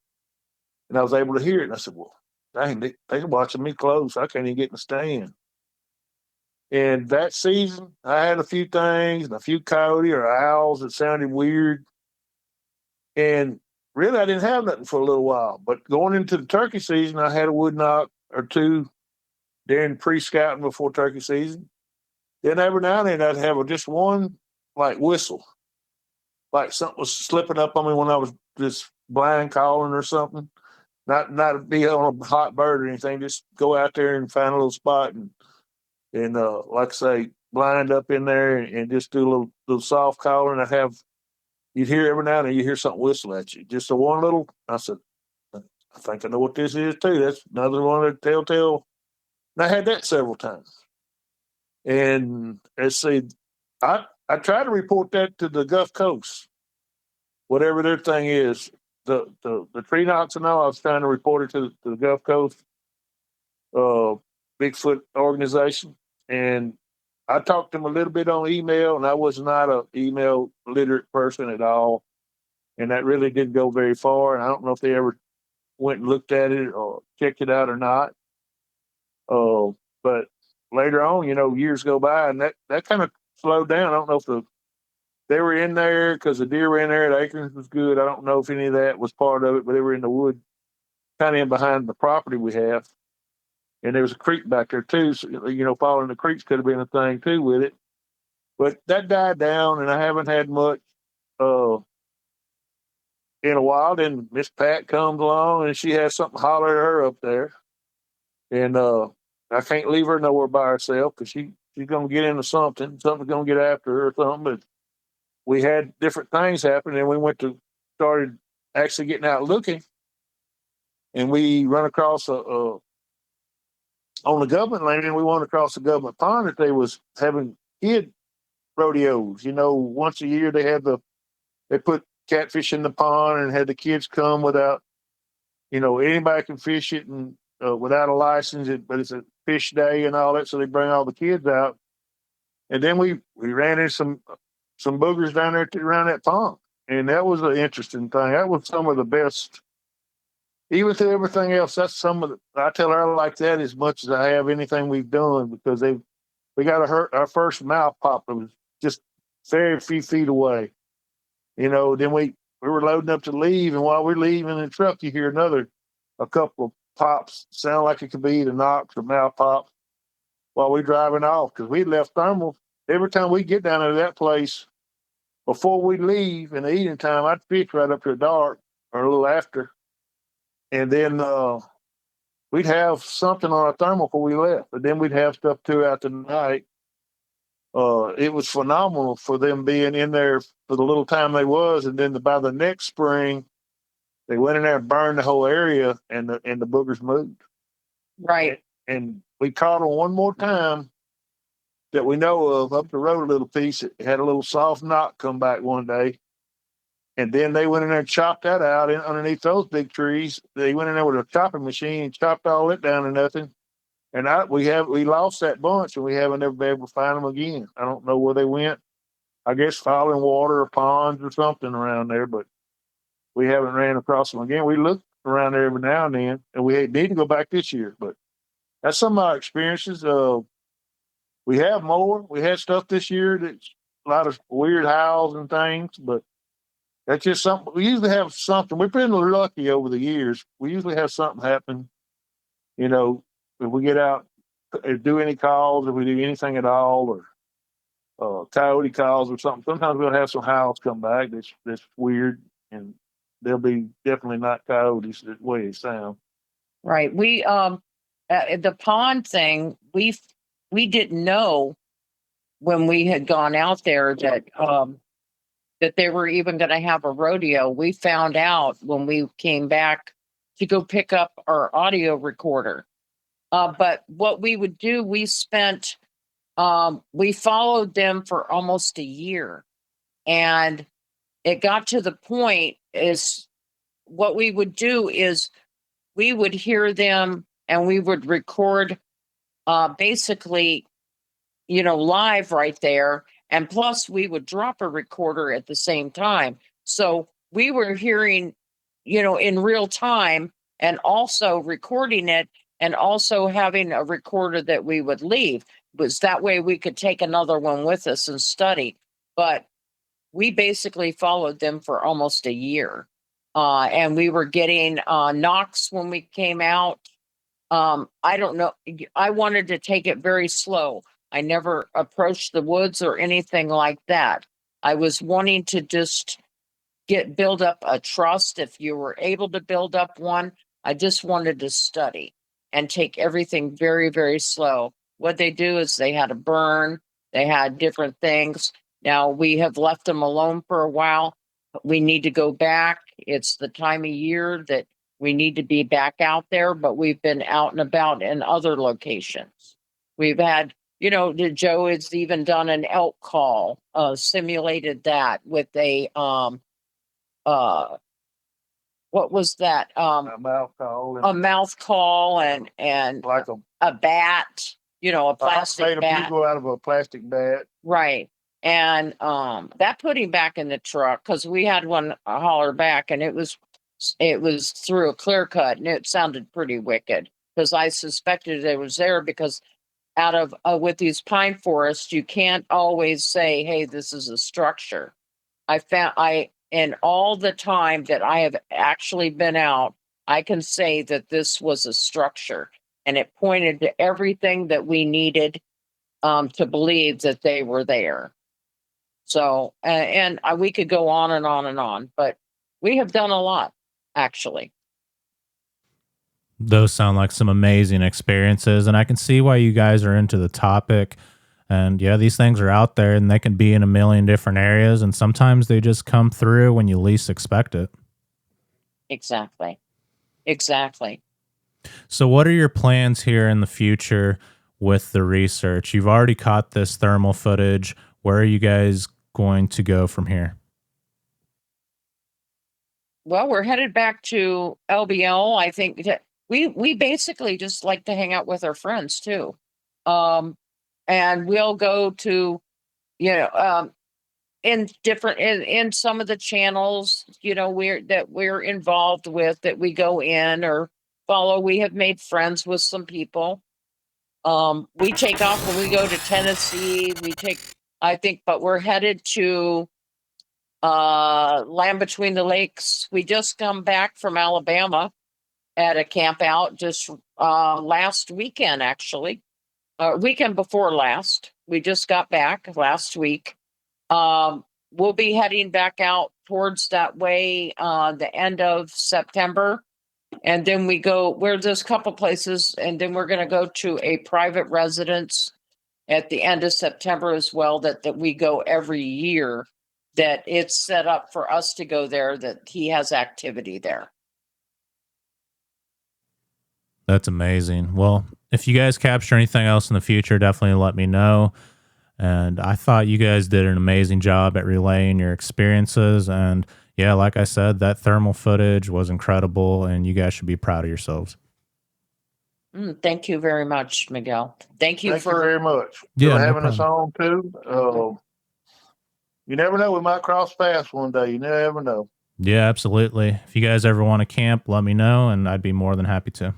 And I was able to hear it. And I said, well, dang, they're watching me close. I can't even get in the stand. And that season, I had a few things and a few coyote or owls that sounded weird. And really, I didn't have nothing for a little while. But going into the turkey season, I had a wood knock or two during pre-scouting before turkey season. Then every now and then, I'd have just one like whistle, like something was slipping up on me when I was just blind calling or something. Not be on a hot bird or anything. Just go out there and find a little spot and like I say, blind up in there and just do a little soft calling. You'd hear every now and then you hear something whistle at you. Just a one little. I said, I think I know what this is too. That's another one of the telltale. And I had that several times. And let's see, I try to report that to the Gulf Coast, whatever their thing is. The tree knocks and all. I was trying to report it to the Gulf Coast Bigfoot organization, and I talked to them a little bit on email, and I was not an email literate person at all, and that really didn't go very far. And I don't know if they ever went and looked at it or checked it out or not. But later on, years go by, and that kind of slowed down. I don't know if they were in there because the deer were in there. The acreage was good. I don't know if any of that was part of it, but they were in the wood, kind of in behind the property we have. And there was a creek back there too. So, following the creeks could have been a thing too with it. But that died down, and I haven't had much uh, in a while. Then Miss Pat comes along, and she has something holler at her up there. And I can't leave her nowhere by herself because she's going to get into something. Something's going to get after her or something. But we had different things happen, and we started actually getting out looking. And we run across on the government land, and we went across the government pond that they was having kid rodeos. Once a year they put catfish in the pond and had the kids come without, anybody can fish it and without a license. But it's a fish day and all that, so they bring all the kids out. And then we ran into some boogers down there around that pond, and that was an interesting thing. That was some of the best. Even through everything else, that's I tell her I like that as much as I have anything we've done because we got our first mouth pop that was just very few feet away. Then we were loading up to leave, and while we're leaving in the truck, you hear a couple of pops, sound like it could be the knocks or mouth pops while we're driving off because we left thermal. Every time we get down to that place, before we leave in the evening time, I'd fish right up to dark or a little after. And then we'd have something on our thermal before we left. But then we'd have stuff throughout the night. it was phenomenal for them being in there for the little time they was, and then by the next spring, they went in there and burned the whole area, and the boogers moved. Right. And we caught them one more time that we know of up the road a little piece. It had a little soft knot come back one day. And then they went in there and chopped that out underneath those big trees. They went in there with a chopping machine and chopped all it down to nothing. And we lost that bunch, and we haven't ever been able to find them again. I don't know where they went. I guess following water or ponds or something around there, but we haven't ran across them again. We look around there every now and then, and we need to go back this year. But that's some of our experiences. We have more. We had stuff this year that's a lot of weird howls and things, but that's just something. We usually have something. We've been lucky over the years. We usually have something happen. You know, if we get out, do any calls, if we do anything at all, or coyote calls or something. Sometimes we'll have some howls come back. That's weird, and they'll be definitely not coyotes the way they sound. Right. We the pond thing, we didn't know when we had gone out there that they were even going to have a rodeo. We found out when we came back to go pick up our audio recorder. But what we would do, we followed them for almost a year, and it got to the point is what we would do is we would hear them and we would record basically, live right there. And plus we would drop a recorder at the same time. So we were hearing, in real time, and also recording it, and also having a recorder that we would leave. Was that way we could take another one with us and study. But we basically followed them for almost a year. And we were getting knocks when we came out. I don't know. I wanted to take it very slow. I never approached the woods or anything like that. I was wanting to just build up a trust. If you were able to build up one, I just wanted to study and take everything very, very slow. What they do is they had a burn. They had different things. Now we have left them alone for a while. We need to go back. It's the time of year that we need to be back out there, but we've been out and about in other locations. We've had, Joe has even done an elk call, simulated that with a, what was that? A mouth call. A mouth call and like a bat, a plastic bat. People out of a plastic bat. Right. And that put him back in the truck because we had one holler back, and it was through a clear cut, and it sounded pretty wicked because I suspected it was there because out of with these pine forests, you can't always say, hey, this is a structure. In all the time that I have actually been out, I can say that this was a structure, and it pointed to everything that we needed to believe that they were there. So, and we could go on and on and on, but we have done a lot, actually. Those sound like some amazing experiences, and I can see why you guys are into the topic. And yeah, these things are out there, and they can be in a million different areas, and sometimes they just come through when you least expect it. Exactly. So what are your plans here in the future with the research? You've already caught this thermal footage. Where are you guys going to go from here? Well, we're headed back to LBL. I think that we basically just like to hang out with our friends too. And we'll go to, in different, in some of the channels, we're involved with, that we go in or follow. We have made friends with some people. We take off when we go to Tennessee. But we're headed to Land Between the Lakes. We just come back from Alabama at a camp out just last weekend, actually. Weekend before last. We just got back last week. We'll be heading back out towards that way the end of September. And then there's a couple places, and then we're going to go to a private residence at the end of September as well, that we go every year, that it's set up for us to go there, that he has activity there. That's amazing. Well, if you guys capture anything else in the future, definitely let me know. And I thought you guys did an amazing job at relaying your experiences. And yeah, like I said, that thermal footage was incredible, and you guys should be proud of yourselves. Thank you very much, Miguel. Thank you very much Yeah, for no having us problem. on too. You never know, we might cross paths one day. You never know. Yeah, absolutely. If you guys ever want to camp, let me know, and I'd be more than happy to.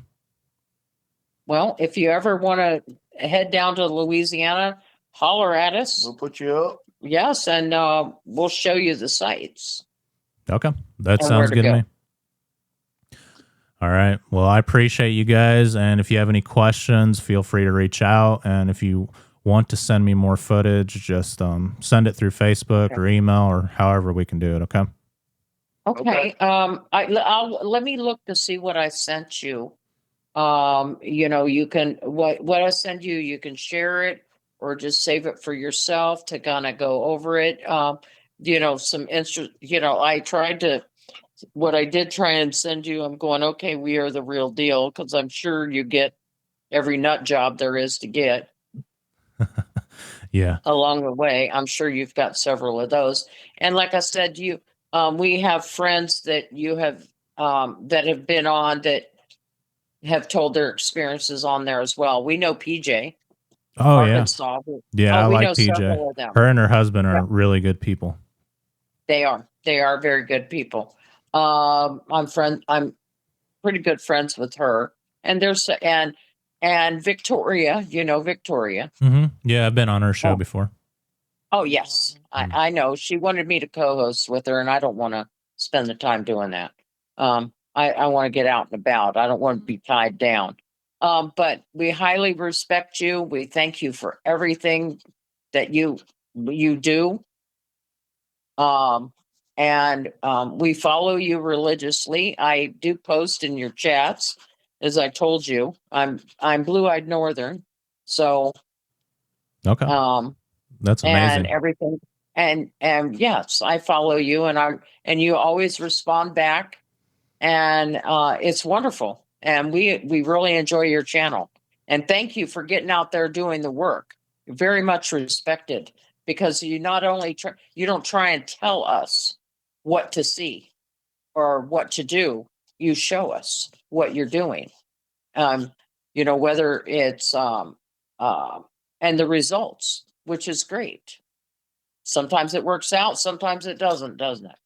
Well, if you ever want to head down to Louisiana, holler at us. We'll put you up. Yes, and we'll show you the sites. Okay, that And sounds where to good to go. me. All right. Well, I appreciate you guys, and if you have any questions, feel free to reach out. And if you want to send me more footage, just send it through Facebook or email or however we can do it. Okay. Okay. I'll let me look to see what I sent you. You know, you can what I send you, you can share it or just save it for yourself to kind of go over it. You know, some interest. You know, what I did try and send you. I'm going, okay, we are the real deal, because I'm sure you get every nut job there is to get. Yeah. Along the way, I'm sure you've got several of those. And like I said, we have friends that you have that have been on that have told their experiences on there as well. We know PJ, Oh, yeah. Arkansas. Yeah, I We like know PJ. several of them. Her and her husband Yeah. are really good people. They are very good people. I'm pretty good friends with her. And and Victoria, you know Victoria. Mm-hmm. Yeah, I've been on her show Oh, before. oh yes. I know. She wanted me to co-host with her, and I don't want to spend the time doing that. I want to get out and about. I don't want to be tied down. But we highly respect you. We thank you for everything that you do. And we follow you religiously. I do post in your chats, as I told you. I'm blue-eyed northern, so Okay. That's and amazing. everything. And yes, I follow you, and you always respond back, and it's wonderful. And we really enjoy your channel. And thank you for getting out there doing the work. Very much respected, because you not only you don't try and tell us what to see or what to do. You show us what you're doing. You know, whether it's and the results, which is great. Sometimes it works out, sometimes it doesn't it?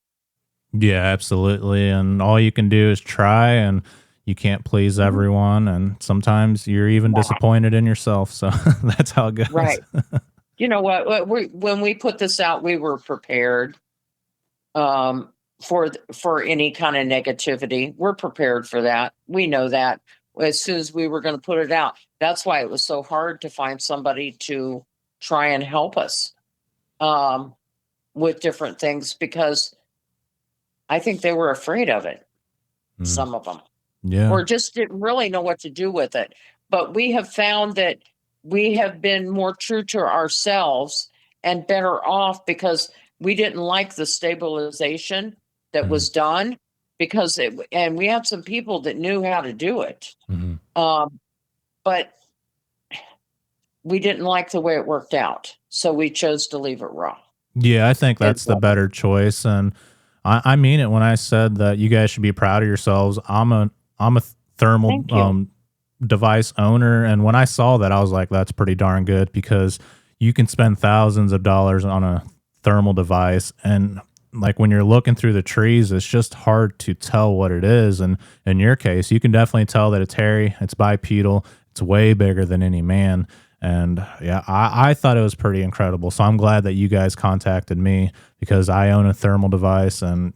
Yeah, absolutely. And all you can do is try, and you can't please everyone. And sometimes you're even disappointed in yourself. So that's how it goes. Right. You know what? When we put this out, we were prepared for any kind of negativity. We're prepared for that. We know that as soon as we were going to put it out. That's why it was so hard to find somebody to try and help us with different things, because I think they were afraid of it. Some of them. Yeah. Or just didn't really know what to do with it. But we have found that we have been more true to ourselves and better off, because we didn't like the stabilization that was done, and we had some people that knew how to do it. But we didn't like the way it worked out. So we chose to leave it raw. Yeah, I think that's the better choice. And I mean it when I said that you guys should be proud of yourselves. I'm a thermal device owner, and when I saw that, I was like, that's pretty darn good, because you can spend thousands of dollars on a thermal device, and like when you're looking through the trees, it's just hard to tell what it is. And in your case, you can definitely tell that it's hairy, it's bipedal, it's way bigger than any man. And yeah, I thought it was pretty incredible. So I'm glad that you guys contacted me, because I own a thermal device, and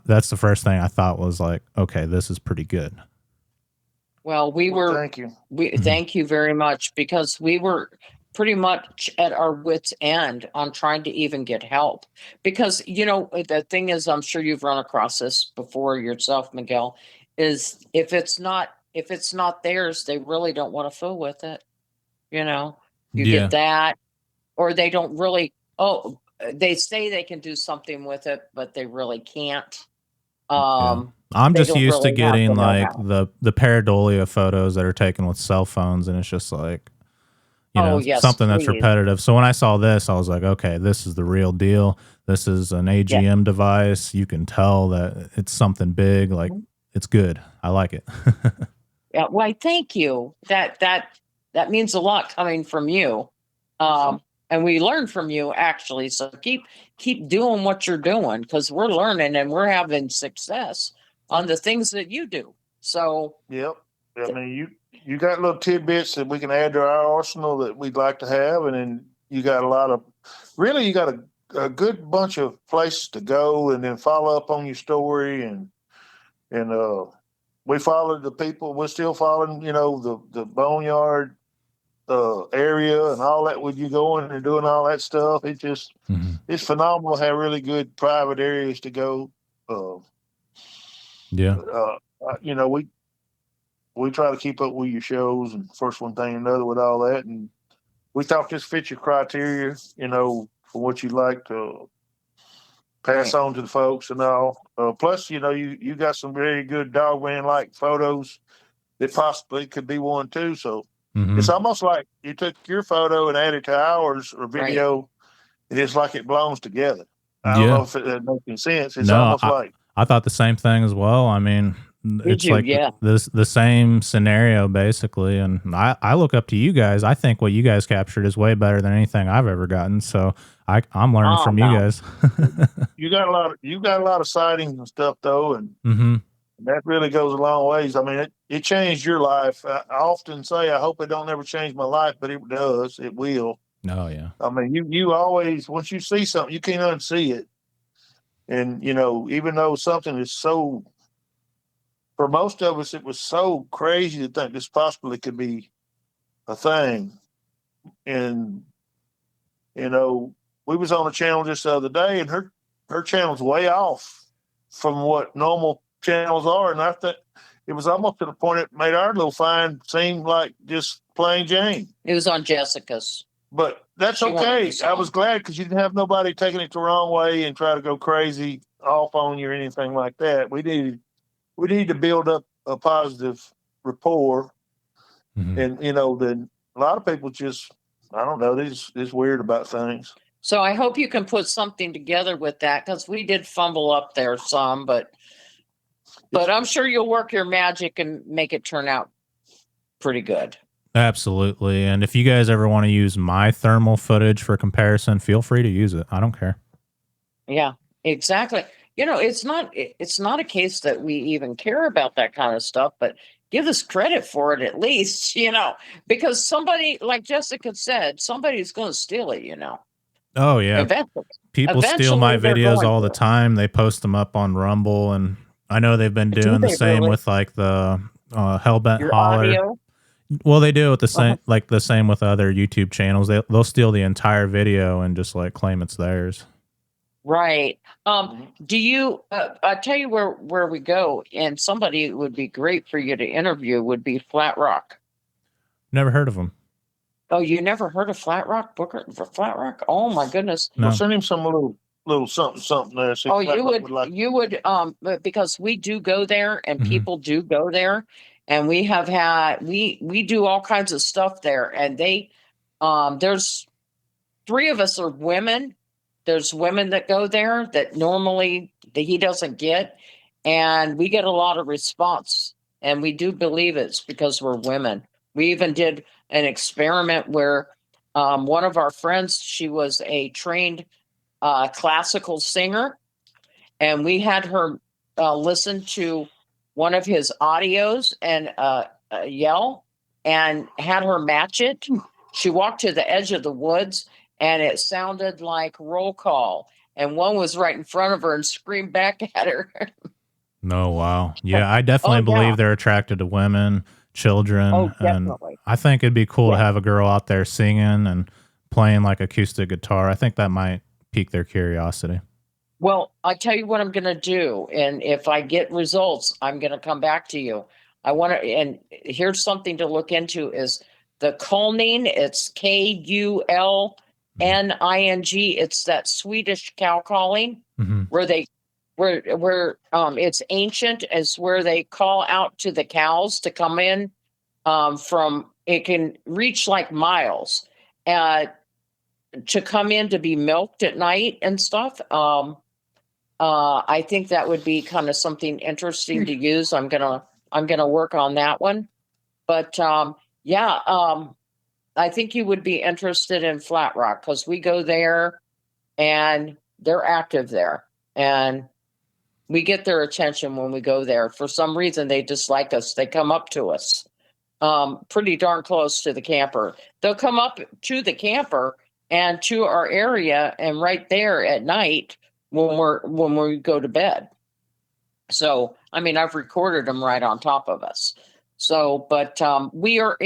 that's the first thing I thought was like, okay, this is pretty good. Well, thank you. Thank you very much, because we were pretty much at our wits' end on trying to even get help. Because, you know, the thing is, I'm sure you've run across this before yourself, Miguel, is if it's not theirs, they really don't want to fool with it, you know? You Yeah. get that, or they don't really. Oh, they say they can do something with it, but they really can't. Yeah. I'm They just don't used to really have the getting like know-how. the pareidolia photos that are taken with cell phones, and it's just like, Oh yes, something that's please. repetitive. So when I saw this, I was like, okay, this is the real deal. This is an Yeah. AGM device. You can tell that it's something big. Like, Mhm. it's good. I like it. Yeah. Why? Thank you. That means a lot coming from you. And we learn from you actually. So keep doing what you're doing, because we're learning and we're having success on the things that you do. So Yep. I mean, you got little tidbits that we can add to our arsenal that we'd like to have, and then you got a lot of really you got a good bunch of places to go, and then follow up on your story, and we followed the people. We're still following, the boneyard area and all that. With you going and doing all that stuff, Mhm. it's phenomenal. Have really good private areas to go. Uh, Yeah. we try to keep up with your shows and first one thing and another with all that. And we thought this fits your criteria, for what you'd like to pass right. on to the folks and all. Plus, you got some very good Dogman like photos that possibly could be one too. So it's Hmm. almost like you took your photo and added to ours or Right. video, and it's like it belongs together. I don't know Yeah. if it makes any sense. It's No, almost like, I thought the same thing as well. I mean, Did it's you? like Yeah. the same scenario basically, and I look up to you guys. I think what you guys captured is way better than anything I've ever gotten. So I'm learning Oh from you no. guys. you got a lot of sightings and stuff though, and Hmm. that really goes a long ways. I mean, it changed your life. I often say, I hope it don't ever change my life, but it does. It will. Oh yeah. I mean, you always, once you see something, you can't unsee it. And, even though something is so, for most of us, it was so crazy to think this possibly could be a thing. And, you know, we was on a channel just the other day, and her channel's way off from what normal channels are. And I think it was almost to the point it made our little find seem like just plain Jane. It was on Jessica's. But that's She wanted okay. this I on. was glad because you didn't have nobody taking it the wrong way and try to go crazy off on you or anything like that. We need to build up a positive rapport, Hmm. and then a lot of people just, I don't know, they're just weird about things. So I hope you can put something together with that, because we did fumble up there some, but I'm sure you'll work your magic and make it turn out pretty good. Absolutely. And if you guys ever want to use my thermal footage for comparison, feel free to use it. I don't care. Yeah, exactly. It's not a case that we even care about that kind of stuff, but give us credit for it at least, because somebody, like Jessica said, somebody's going to steal it, Oh yeah. eventually. People steal my Eventually they're videos going all the to. time. They post them up on Rumble, and I know they've been Do doing the they same really? with like the Hellbent Your Holler. audio? Well, they do it Uh-huh. the same with other YouTube channels. They'll steal the entire video and just like claim it's theirs. Right. Do you, I tell you where we go, and somebody who would be great for you to interview would be Flat Rock. Never heard of them. Oh, you never heard of Flat Rock, Booker, for Flat Rock? Oh my goodness. Well, No. send him some little something there. See Oh, if you Flat Rock would, like. but because we do go there and Hmm. people do go there, and we do all kinds of stuff there, and there's three of us are women. There's women that go there that normally he doesn't get, and we get a lot of response, and we do believe it's because we're women. We even did an experiment where one of our friends, she was a trained classical singer, and we had her listen to one of his audios and yell, and had her match it. She walked to the edge of the woods, and it sounded like roll call, and one was right in front of her and screamed back at her. No, wow. Yeah, I Oh definitely yeah. believe they're attracted to women, children, Oh, and definitely. I think it'd be cool to Yeah. have a girl out there singing and playing like acoustic guitar. I think that might pique their curiosity. Well, I tell you what I'm going to do, and if I get results, I'm going to come back to you. I want to, and here's something to look into: is the culning, it's Kulning. It's that Swedish cow calling where it's ancient, is where they call out to the cows to come in from, it can reach like miles to come in to be milked at night and stuff. I think that would be kind of something interesting to use. I'm gonna work on that one. But I think you would be interested in Flat Rock because we go there and they're active there. And we get their attention when we go there. For some reason, they dislike us. They come up to us pretty darn close to the camper. They'll come up to the camper and to our area and right there at night when we go to bed. So, I mean, I've recorded them right on top of us. So, but we're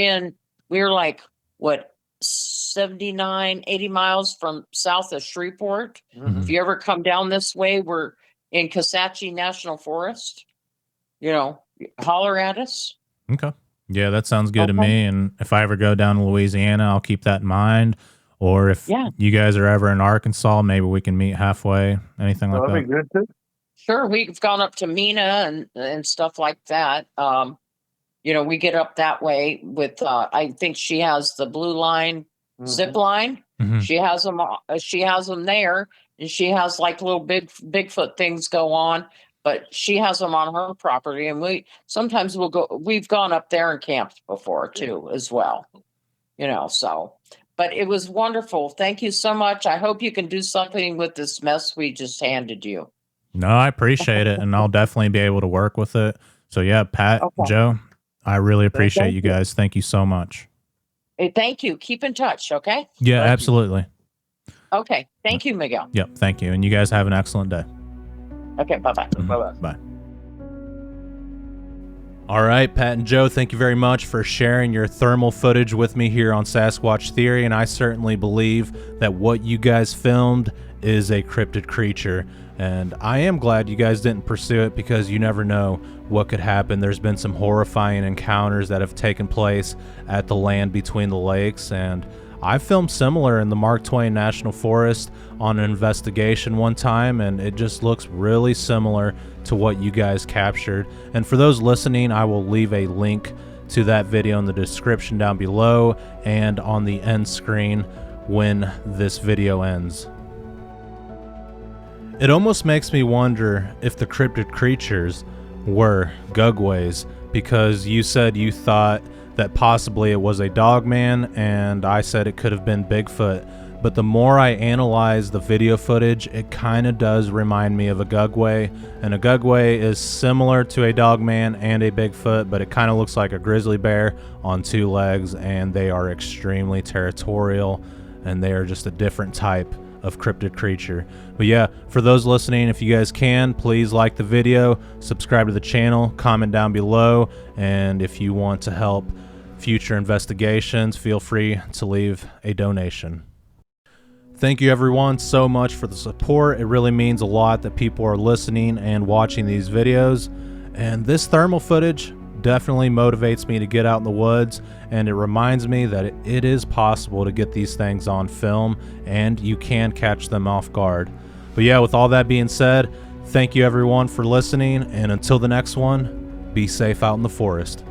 like, what, 79, 80 miles from south of Shreveport. If you ever come down this way, we're in Kisatchie National Forest. Holler at us. Okay. Yeah, that sounds good to me. And if I ever go down to Louisiana, I'll keep that in mind. Or if you guys are ever in Arkansas, maybe we can meet halfway. Anything like that. That'd be good too. Sure, we've gone up to Mina and stuff like that. We get up that way with. I think she has the blue line zip line. She has them. She has them there, and she has like little Bigfoot things go on. But she has them on her property, and sometimes we'll go. We've gone up there and camped before too, as well. So. But it was wonderful. Thank you so much. I hope you can do something with this mess we just handed you. No, I appreciate it, and I'll definitely be able to work with it. So yeah, Pat, Joe, I really appreciate you guys. Thank you so much. Hey, thank you. Keep in touch, okay? Yeah, absolutely. Okay. Thank you, Miguel. Yep, thank you. And you guys have an excellent day. Okay, bye-bye. Bye-bye. Bye. All right, Pat and Joe, thank you very much for sharing your thermal footage with me here on Sasquatch Theory, and I certainly believe that what you guys filmed is a cryptid creature, and I am glad you guys didn't pursue it because you never know what could happen. There's been some horrifying encounters that have taken place at the land between the lakes, and I filmed similar in the Mark Twain National Forest on an investigation one time, and it just looks really similar to what you guys captured. And for those listening, I will leave a link to that video in the description down below and on the end screen when this video ends. It almost makes me wonder if the cryptid creatures were Gugways, because you said you thought that possibly it was a Dogman, and I said it could have been Bigfoot. But the more I analyze the video footage, it kind of does remind me of a Gugway. And a Gugway is similar to a Dogman and a Bigfoot, but it kind of looks like a grizzly bear on two legs, and they are extremely territorial, and they are just a different type of cryptid creature. But yeah, for those listening, if you guys can, please like the video, subscribe to the channel, comment down below, and if you want to help future investigations, feel free to leave a donation. Thank you everyone so much for the support. It really means a lot that people are listening and watching these videos. And this thermal footage definitely motivates me to get out in the woods, and it reminds me that it is possible to get these things on film and you can catch them off guard. But yeah, with all that being said, thank you everyone for listening, and until the next one, be safe out in the forest.